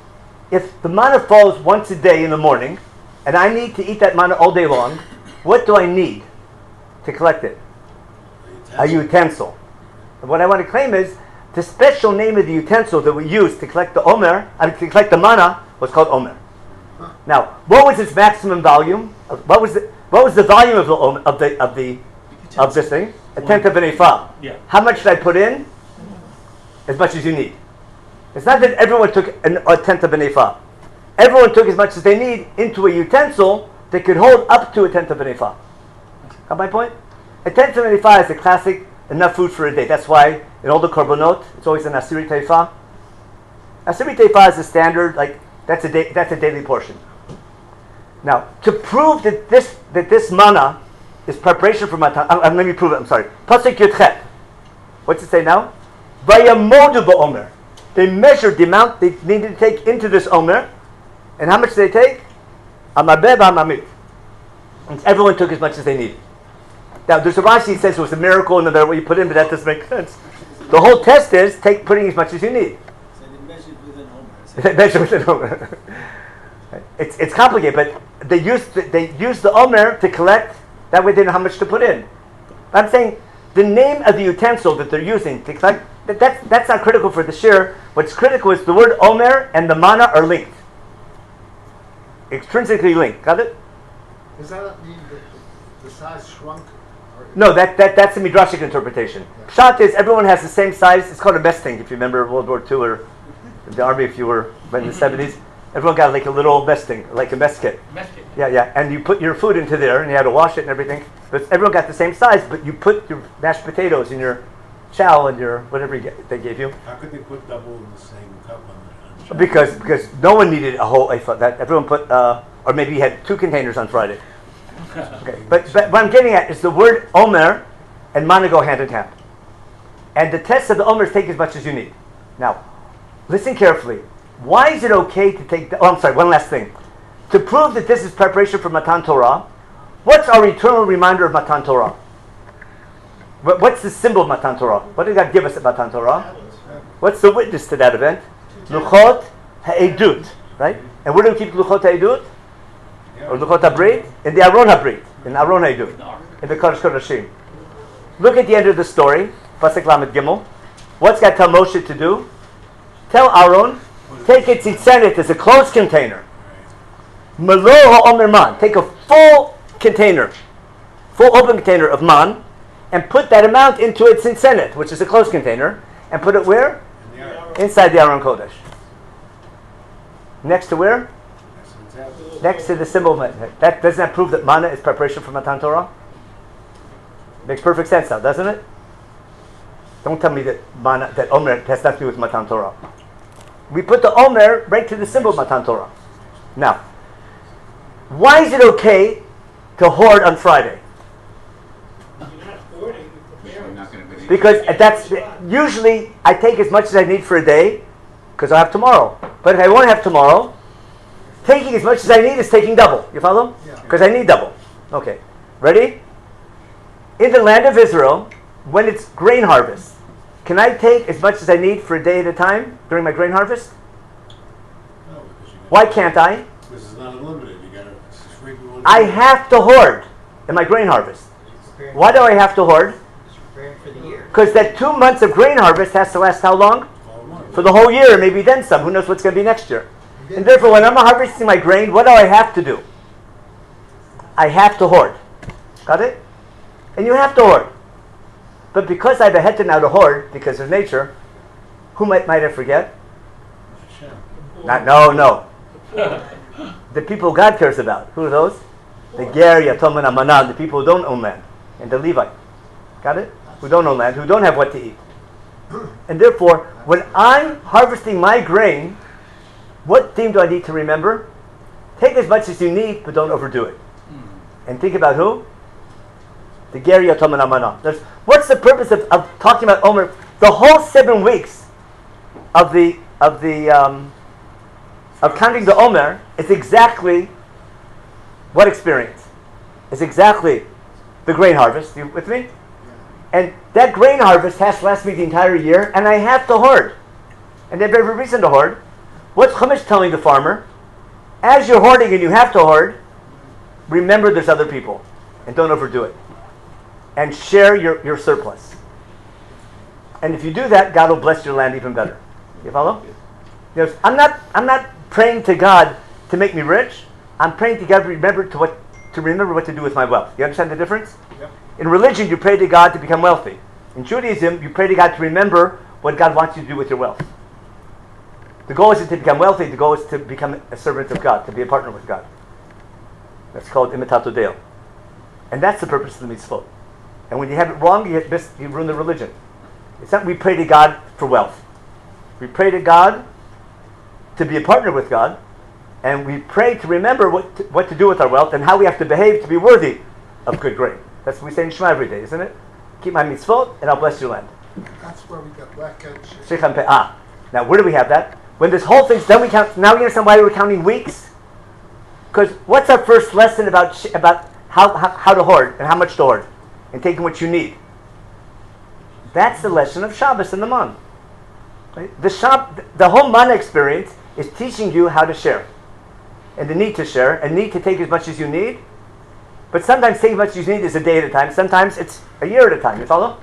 If the manna falls once a day in the morning, and I need to eat that manna all day long, what do I need to collect it? A utensil. And what I want to claim is, the special name of the utensil that we use to collect the to collect the manna was called omer. Now, what was its maximum volume? What was the volume of this thing? A tenth of an ephah. Yeah. How much should I put in? As much as you need. It's not that everyone took a tenth of an ephah. Everyone took as much as they need into a utensil that could hold up to a tenth of an ephah. Got my point? A tenth of an ephah is the classic enough food for a day. That's why in all the korbanot, it's always an asiri teifah. Asiri teifah is a standard, that's a daily portion. Now, to prove that this manna is preparation for matan, let me prove it. I'm sorry. Pasuk Yudchet. What's it say now? Vayamodu ba'omer. They measured the amount they needed to take into this omer, and how much did they take? Amabeh v'amamit. And everyone took as much as they needed. Now, there's a Rashi that says it was a miracle no matter what you put in, but that doesn't make sense. The whole test is putting as much as you need. So they measured with an omer. They measure with an omer. It's complicated, but they use the omer to collect. That way they know how much to put in. I'm saying the name of the utensil that they're using to collect, that's not critical for the shir. What's critical is the word omer and the manna are linked. Extrinsically linked. Got it? Does that mean that the size shrunk? No, that's a midrashic interpretation. Pshat is everyone has the same size. It's called a mess thing. If you remember World War II or the army, if you were in the 70s, everyone got like a little mess thing, like a mess kit. Mess kit. Yeah. And you put your food into there, and you had to wash it and everything. But everyone got the same size. But you put your mashed potatoes in your chow and your whatever they gave you. How could they put double in the same cup on the Because no one needed a whole ephah. That everyone put, or maybe you had 2 containers on Friday. Okay, but what I'm getting at is the word omer and manna go hand in hand. And the test of the omer is take as much as you need. Now, listen carefully. Why is it okay to take... one last thing. To prove that this is preparation for Matan Torah, what's our eternal reminder of Matan Torah? What's the symbol of Matan Torah? What did God give us at Matan Torah? What's the witness to that event? Luchot ha'edut, right? And where do we keep Luchot ha'edut? Or Luchot HaBrit? In the Aron HaBrit, in Aron HaEdut, in the Kodesh Kodashim. Look at the end of the story, Pasuk Lamed Gimel. What's God tell Moshe to do? Tell Aaron, take a tzitzenet as a closed container. Malo ha'omer man. Take a full container, full open container of man, and put that amount into a tzitzenet, which is a closed container, and put it where? Inside the Aron Kodesh. Next to where? Next to the symbol. That doesn't that prove that manna is preparation for Matan Torah? Makes perfect sense now, doesn't it? Don't tell me that manna, that omer has nothing to do with Matan Torah. We put the omer right to the symbol of Matan Torah. Now, why is it okay to hoard on Friday? You're not hoarding, you're preparing. Because that's usually I take as much as I need for a day because I have tomorrow. But if I won't have tomorrow, taking as much as I need is taking double. You follow? Yeah. Because I need double. Okay. Ready? In the land of Israel, when it's grain harvest, can I take as much as I need for a day at a time during my grain harvest? No, because you Why can't I? This is not unlimited. You gotta shrink one. I have to hoard in my grain harvest. Why do I have to hoard? Preparing for the year. Because that 2 months of grain harvest has to last how long? All one. For the whole year, maybe then some. Who knows what's going to be next year? And therefore, when I'm harvesting my grain, what do I have to do? I have to hoard. Got it? And you have to hoard. But because I have a heter now to hoard, because of nature, who might I forget? Hashem. No. The people God cares about. Who are those? The Ger, Yatom, and Amanah, the people who don't own land. And the Levite. Got it? Who don't own land, who don't have what to eat. And therefore, when I'm harvesting my grain, what theme do I need to remember? Take as much as you need, but don't overdo it. And think about who? The Ger, Yatom, and Amanah. What's the purpose of talking about Omer? The whole 7 weeks of counting the Omer is exactly what experience? It's exactly the grain harvest. You with me? And that grain harvest has to last me the entire year, and I have to hoard. And they have every reason to hoard. What's Chumash telling the farmer? As you're hoarding and you have to hoard, remember there's other people. And don't overdo it. And share your surplus. And if you do that, God will bless your land even better. You follow? I'm not praying to God to make me rich. I'm praying to God to remember what to do with my wealth. You understand the difference? Yep. In religion, you pray to God to become wealthy. In Judaism, you pray to God to remember what God wants you to do with your wealth. The goal isn't to become wealthy. The goal is to become a servant of God, to be a partner with God. That's called imitato Deo. And that's the purpose of the mitzvot. And when you have it wrong, you ruin the religion. It's not we pray to God for wealth. We pray to God to be a partner with God, and we pray to remember what to do with our wealth and how we have to behave to be worthy of good grain. That's what we say in Shema every day, isn't it? Keep my mitzvot, and I'll bless your land. That's where we got black and Now, where do we have that? When this whole thing's done, we count. Now you understand why we're counting weeks? Because what's our first lesson about how to hoard and how much to hoard and taking what you need? That's the lesson of Shabbos and the Man. Right? The whole Man experience is teaching you how to share, and the need to share, and need to take as much as you need. But sometimes taking as much as you need is a day at a time. Sometimes it's a year at a time. You follow?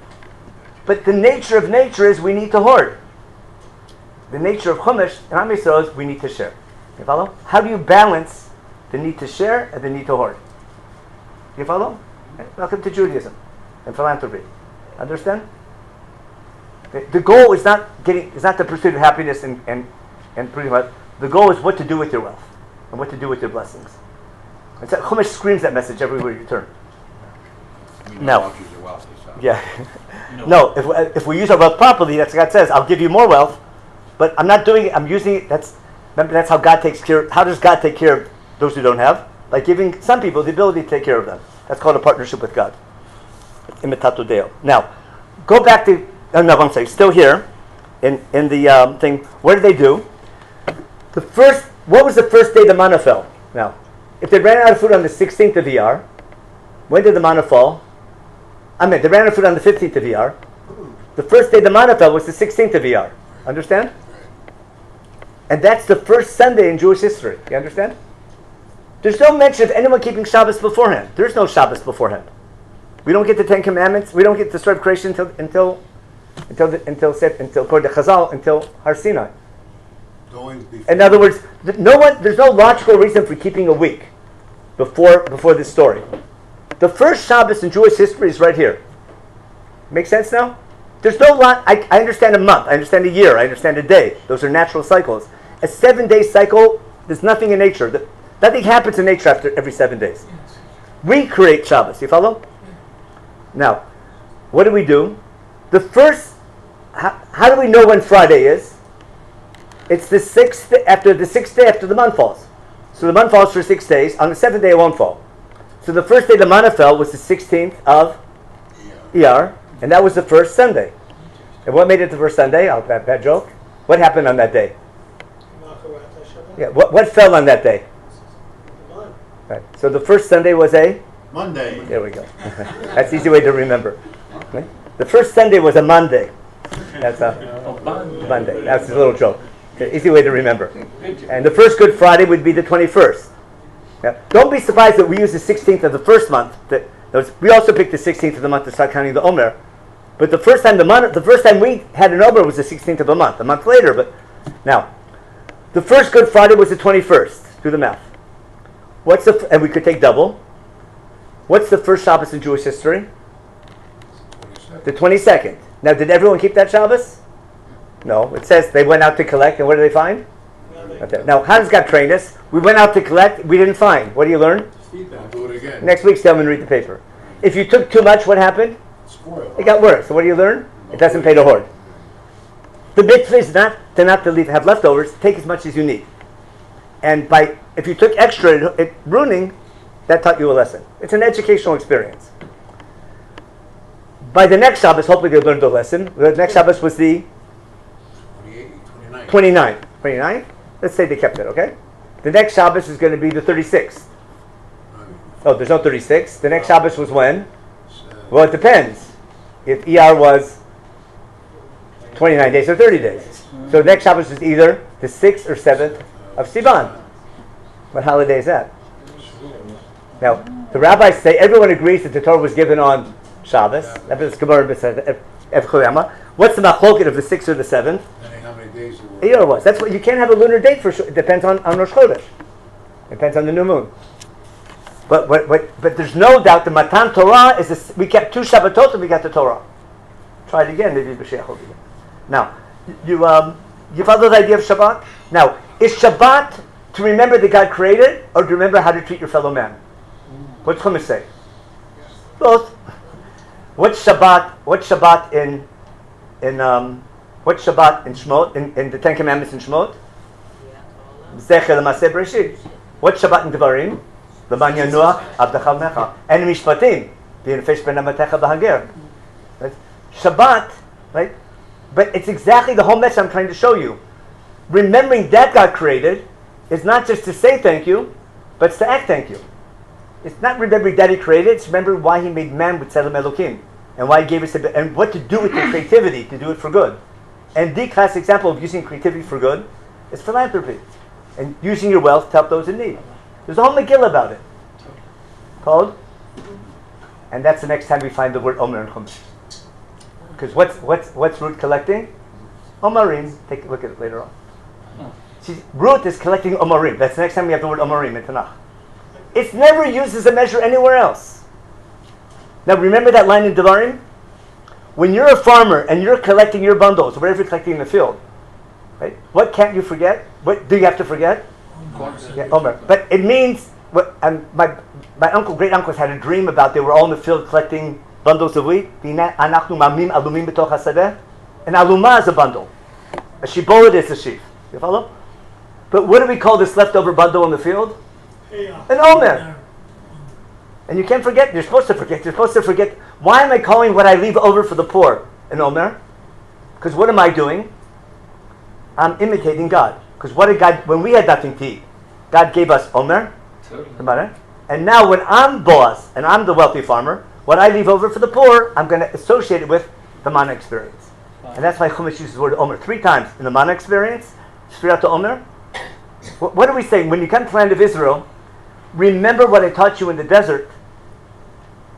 But the nature of nature is we need to hoard. The nature of Chumash and Am Yisrael is we need to share. You follow? How do you balance the need to share and the need to hoard? You follow? Okay. Welcome to Judaism and philanthropy. Understand? Okay. The goal is not the pursuit of happiness and pretty much. The goal is what to do with your wealth and what to do with your blessings. And so Chumash screams that message everywhere you turn. No. Yeah. No, if we use our wealth properly, that's what God says. I'll give you more wealth, but I'm not doing it. I'm using it. That's how God takes care. How does God take care of those who don't have? By giving some people the ability to take care of them. That's called a partnership with God. Imitato Deo. Now, go back to. I'm sorry. Still here, in the thing. What did they do? What was the first day the manna fell? Now, if they ran out of food on the 16th of Iyar, when did the manna fall? They ran out of food on the 15th of Iyar. The first day the manna fell was the 16th of Iyar. Understand? And that's the first Sunday in Jewish history. You understand? There's no mention of anyone keeping Shabbos beforehand. There's no Shabbos beforehand. We don't get the Ten Commandments. We don't get the story of creation until according to Chazal, until Har Sinai. In other words, there's no logical reason for keeping a week before this story. The first Shabbos in Jewish history is right here. Make sense now? There's no lot. I understand a month. I understand a year. I understand a day. Those are natural cycles. A 7-day cycle, there's nothing in nature. Nothing happens in nature after every 7 days. We create Shabbos. You follow? Now, what do we do? How do we know when Friday is? It's the 6th day after the month falls. So the month falls for 6 days. On the 7th day, it won't fall. So the first day the manna fell was the 16th of Iyar, and that was the first Sunday. And what made it the first Sunday? Bad joke. What happened on that day? Yeah. What fell on that day? Right. So the first Sunday was a? Monday. There we go. That's the easy way to remember. Right? The first Sunday was a Monday. That's a Monday. That's a little joke. Okay, easy way to remember. And the first Good Friday would be the 21st. Yeah. Don't be surprised that we use the 16th of the first month. We also picked the 16th of the month to start counting the omer. But the first time we had an omer was the 16th of a month later. But now, the first Good Friday was the 21st. Do the math. And we could take double. What's the first Shabbos in Jewish history? The 22nd. Now, did everyone keep that Shabbos? No. It says they went out to collect, and what did they find? Okay. Now, how does God train us? We went out to collect, we didn't find. What do you learn? I'll do it again. Next week, come and read the paper. If you took too much, what happened? Spoiled. It got worse. So what do you learn? It doesn't pay to hoard. The mitzvah is not to have leftovers. Take as much as you need. And if you took extra at ruining, that taught you a lesson. It's an educational experience. By the next Shabbos, hopefully they'll learn the lesson. The next Shabbos was the 29th. 29th? Let's say they kept it, okay? The next Shabbos is going to be the 36th. Oh, there's no 36. The next Shabbos was when? Well, it depends. If ER was 29 days or 30 days. So the next Shabbos is either the 6th or 7th of Sivan. What holiday is that? Now, the rabbis say everyone agrees that the Torah was given on Shabbos. What's the machloket of the 6th or the 7th? How many days it was. Iyar was. That's what you can't have a lunar date for sure. It depends on Rosh Chodesh. Depends on the new moon. But there's no doubt the Matan Torah is this, we kept 2 Shabbatot and we got the Torah. Try it again, maybe Mashiach will be there. Now, you follow the idea of Shabbat? Now, is Shabbat to remember that God created, or to remember how to treat your fellow man? What's Chumash say? Both. What's Shabbat in Shemot, in the Ten Commandments in Shemot? Zecher l'maseh Bereshit. What's Shabbat in Devarim? L'man yanuach avdecha v'necha. And in Mishpatim, v'yinefesh ben amatecha b'hager. Shabbat, right? But it's exactly the whole message I'm trying to show you. Remembering that God created is not just to say thank you, but it's to act thank you. It's not remembering that He created, it's remembering why He made man with Tzelem Elokim, and why He gave us and what to do with the creativity to do it for good. And the classic example of using creativity for good is philanthropy, and using your wealth to help those in need. There's a whole Megillah about it. Called? And that's the next time we find the word omer in Chumash. Because what's Ruth collecting? Omarim. Take a look at it later on. Ruth is collecting omarim. That's the next time we have the word omarim in Tanakh. It's never used as a measure anywhere else. Now remember that line in Devarim? When you're a farmer and you're collecting your bundles, whatever you're collecting in the field, right? What can't you forget? What do you have to forget? Yeah, omer. But it means, my great uncles had a dream about they were all in the field collecting bundles of wheat. An aluma is a bundle. A shibolet is a sheaf. You follow? But what do we call this leftover bundle in the field? An omer. And you can't forget. You're supposed to forget. You're supposed to forget. Why am I calling what I leave over for the poor an omer? Because what am I doing? I'm imitating God. Because what did God, when we had nothing to eat, God gave us omer. And now when I'm boss and I'm the wealthy farmer, what I leave over for the poor, I'm going to associate it with the mana experience. And that's why Chumash uses the word omer 3 times in the mana experience. Sfirat omer. What are we saying? When you come to the land of Israel, remember what I taught you in the desert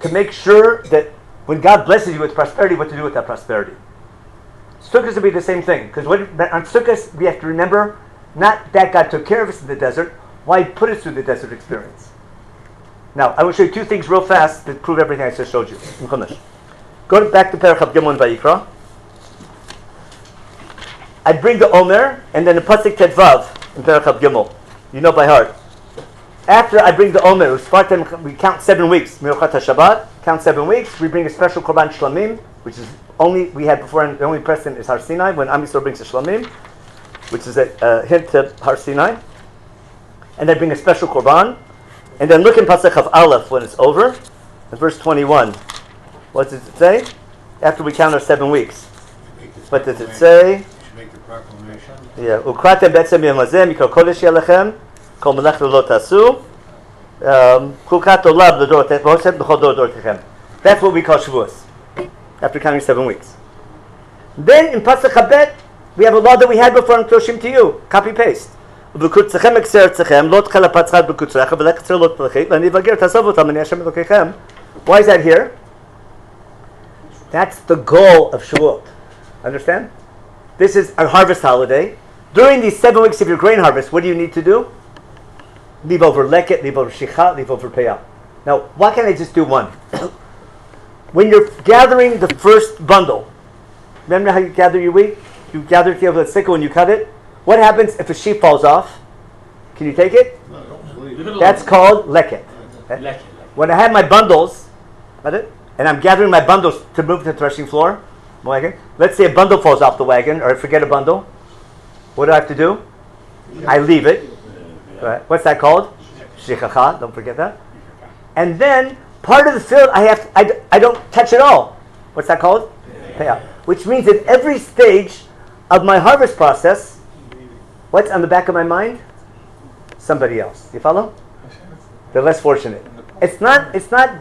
to make sure that when God blesses you with prosperity, what to do with that prosperity. Sukkot will be the same thing. Because on Sukkot, we have to remember not that God took care of us in the desert, why He put us through the desert experience. Now, I will show you 2 things real fast that prove everything I just showed you in Chumash. Go back to Perach Gimel and Vayikra. I bring the Omer and then the Pasuk Tedvav in Perach Gimel. You know by heart. After I bring the Omer, we count 7 weeks. Miruchat HaShabbat, count 7 weeks. We bring a special Korban Shlamim, which is we had before, and the only precedent is Har Sinai, when Am Yisrael brings a Shlamim, which is a hint to Har Sinai. And I bring a special Korban. And then look in Pasuk of Aleph when it's over, in verse 21. What does it say? After we count our 7 weeks. What does it say? You should make the proclamation. Yeah. Ukratem betzem yom hazeh mikol kodesh yelechem kol melech lo tasu Kukat Olab L'Dorotech, V'Hosem B'Chol Dorotechem. That's what we call Shavuos, after counting 7 weeks. Then in Pasuk Habet, we have a law that we had before in Kloshim to you. Copy paste. Why is that here? That's the goal of Shavuot. Understand? This is a harvest holiday. During these 7 weeks of your grain harvest, what do you need to do? Leave over leket, leave over shicha, leave over peyah. Now, why can't I just do one? When you're gathering the first bundle, remember how you gather your wheat? You gather it together with a sickle and you cut it. What happens if a sheep falls off? Can you take it? That's called leket. Okay? When I have my bundles, and I'm gathering my bundles to move to the threshing floor, wagon. Let's say a bundle falls off the wagon, or I forget a bundle. What do I have to do? I leave it. Right. What's that called? Shichacha. Don't forget that. And then part of the field I don't touch at all. What's that called? Payah. Which means at every stage of my harvest process, what's on the back of my mind? Somebody else. Do you follow? They're less fortunate. It's not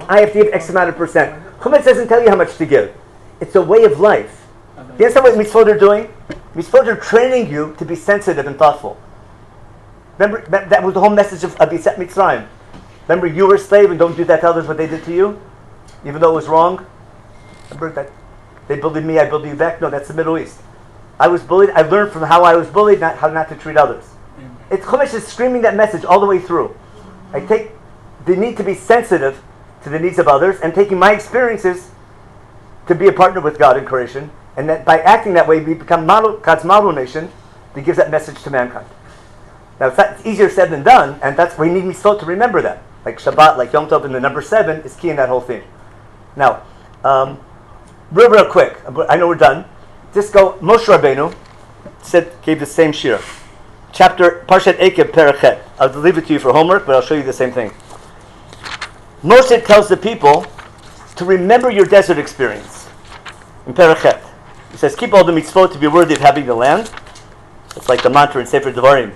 I have to give X amount of percent. Chumash doesn't tell you how much to give. It's a way of life. You understand what mitzvot are doing? Mitzvot are training you to be sensitive and thoughtful. Remember, that was the whole message of Abisat Mitzrayim. Remember, you were a slave and don't do that to others what they did to you? Even though it was wrong? Remember that they bullied me, I bullied you back? No, that's the Middle East. I was bullied, I learned from how I was bullied, how not to treat others. It's Chumash is screaming that message all the way through. I take the need to be sensitive to the needs of others and taking my experiences to be a partner with God in creation. And that by acting that way, we become God's model nation that gives that message to mankind. Now, it's easier said than done, and that's why we need mitzvot to remember that. Like Shabbat, like Yom Tov, and the number 7 is key in that whole thing. Now, real quick, I know we're done. Just go, Moshe Rabbeinu gave the same shir. Chapter, Parshat Ekev, Perachet. I'll leave it to you for homework, but I'll show you the same thing. Moshe tells the people to remember your desert experience. In Perachet. He says, keep all the mitzvot to be worthy of having the land. It's like the mantra in Sefer Devarim.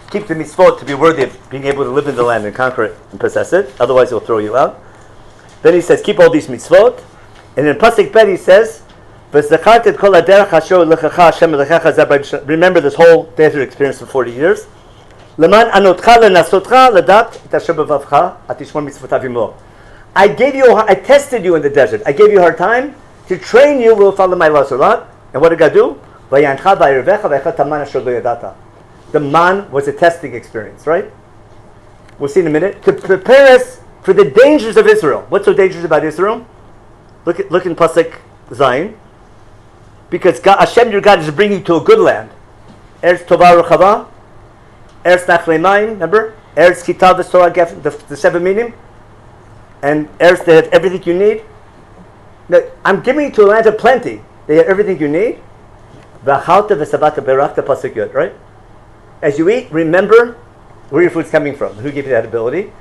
Keep the mitzvot to be worthy of being able to live in the land and conquer it and possess it. Otherwise, he'll throw you out. Then he says, keep all these mitzvot. And in Pasuk Bet he says, remember this whole desert experience for 40 years. I tested you in the desert. I gave you a hard time to train you. Will follow my laws a lot. And what did God do? The man was a testing experience, right? We'll see in a minute. To prepare us for the dangers of Israel. What's so dangerous about Israel? Look in Pasuk Zion. Because God, Hashem, your God, is bringing you to a good land. Eretz Tovah Rechava, Eretz Nachlei Mayim, remember? Eretz Kitav V'Sorah Gef, the 7 minim. And Eretz, they have everything you need. Now, I'm giving you to a land of plenty. They have everything you need. V'achalta v'sabata berakta Pasuk Yod, right? As you eat, remember where your food's coming from. Who gave you that ability?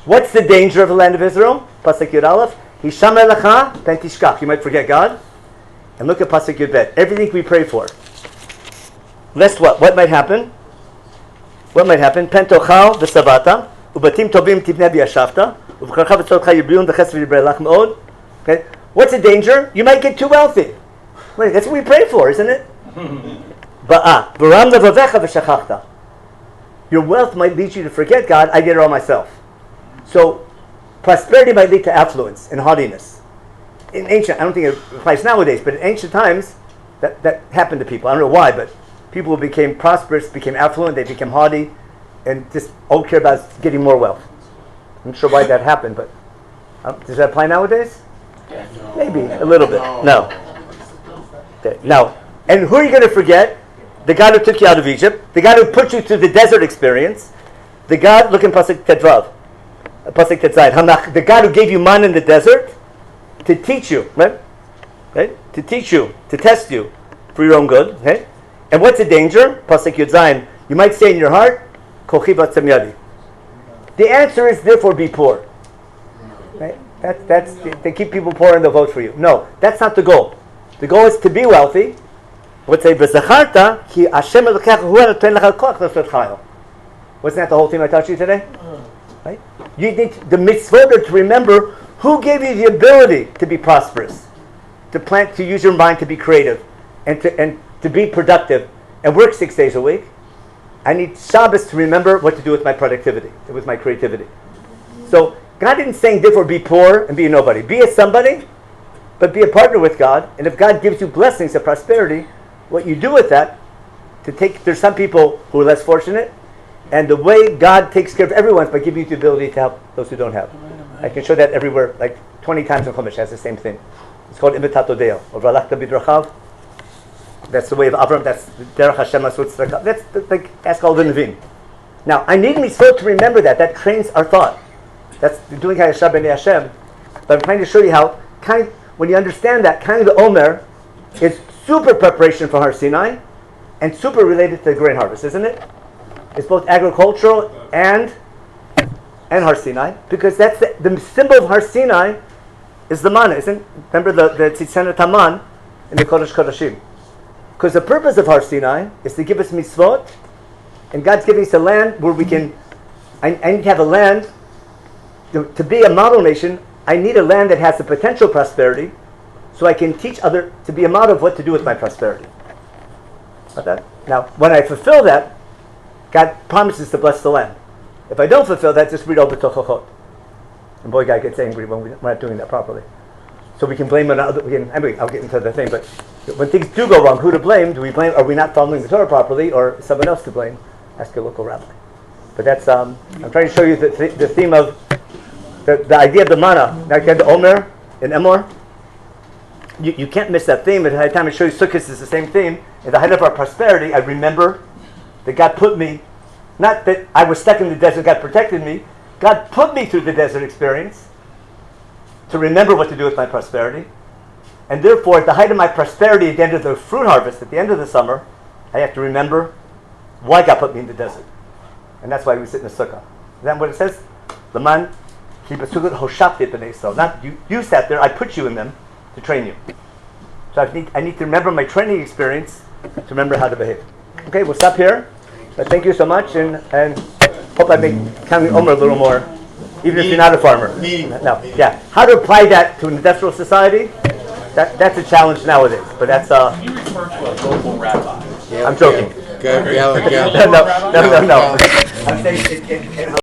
What's the danger of the land of Israel? Pasuk Yud Aleph. Hishamer lecha pen tishkach. You might forget God. And look at Pasuk Yud Bet. Everything we pray for. Lest what? What might happen? What might happen? Pen tochal v'savata ubatim tovim tibnei v'yashavta uv'karcha v'tzorcha yibriun v'ches v'yibrelach me'od. Okay. What's the danger? You might get too wealthy. Wait, that's what we pray for, isn't it? Ba'a v'ram levavecha v'shachachta. Your wealth might lead you to forget God. I did it all myself. So, prosperity might lead to affluence and haughtiness. In ancient, I don't think it applies nowadays, but in ancient times, that happened to people. I don't know why, but people became prosperous, became affluent, they became haughty, and just all care about getting more wealth. I'm not sure why that happened, but does that apply nowadays? No. Maybe, a little bit. No. Okay. Now, and who are you going to forget? The God who took you out of Egypt, the God who put you through the desert experience, the God, look in Pasuk Tetvav, Pasuk Tetzayit, the God who gave you manna in the desert to teach you, right? To teach you, to test you for your own good. Okay? And what's the danger? Pasuk Yud Zayin, you might say in your heart, Kochi batzem yadi. The answer is therefore be poor. Right? That's they keep people poor and they'll vote for you. No, that's not the goal. The goal is to be wealthy. Let's say v'zacharta ki Hashem Elokecha hu noten lecha koach l'sot chayil. Wasn't that the whole thing I taught you today? Right? You need the mitzvot to remember who gave you the ability to be prosperous, to plant, to use your mind to be creative, and to be productive, and work 6 days a week. I need Shabbos to remember what to do with my productivity, with my creativity. So God didn't say therefore be poor and be a nobody. Be a somebody, but be a partner with God. And if God gives you blessings of prosperity, what you do with that, there's some people who are less fortunate, and the way God takes care of everyone is by giving you the ability to help those who don't have. I can show that everywhere, like 20 times in Chumash has the same thing. It's called Imitato Deo, or Valachta Bidrachav. That's the way of Avram. That's Derech Hashem Asut Tzedakah. That's like ask all the Nevim. Now, I need mitzvot to remember that. That trains our thought. That's doing Hayashah B'nei Hashem. But I'm trying to show you how when you understand that, kind of the omer is super preparation for Har Sinai and super related to the grain harvest, isn't it? It's both agricultural and Har Sinai, because that's the symbol of Har Sinai is the manna, isn't it? Remember the Tzitzena Taman in the Kodesh Kodashim. Because the purpose of Har Sinai is to give us mitzvot, and God's giving us a land where we can. I need to have a land to be a model nation. I need a land that has the potential prosperity, so I can teach others to be a model of what to do with my prosperity. Got that? Now, when I fulfill that, God promises to bless the land. If I don't fulfill that, just read all the Tochachot. And boy, God gets angry when we're not doing that properly. So we can blame another. I'll get into the thing, but when things do go wrong, who to blame? Do we blame? Are we not following the Torah properly, or someone else to blame? Ask your local rabbi. But that's I'm trying to show you the theme of the idea of the manna. Like the omer in Emor. You can't miss that theme. At the time I show you Sukkot is the same theme. At the height of our prosperity, I remember that God put me. Not that I was stuck in the desert. God protected me. God put me through the desert experience to remember what to do with my prosperity. And therefore, at the height of my prosperity, at the end of the fruit harvest, at the end of the summer, I have to remember why God put me in the desert. And that's why we sit in the sukkah. Is that what it says? Laman, not you sat there, I put you in them to train you. So I need to remember my training experience to remember how to behave. Okay, we'll stop here. But thank you so much, and hope I make counting omer a little more, even if you're not a farmer. No, yeah. How to apply that to an industrial society? That's a challenge nowadays. But that's Can you refer to a local rabbi? I'm joking. Gabriella. No. I'm saying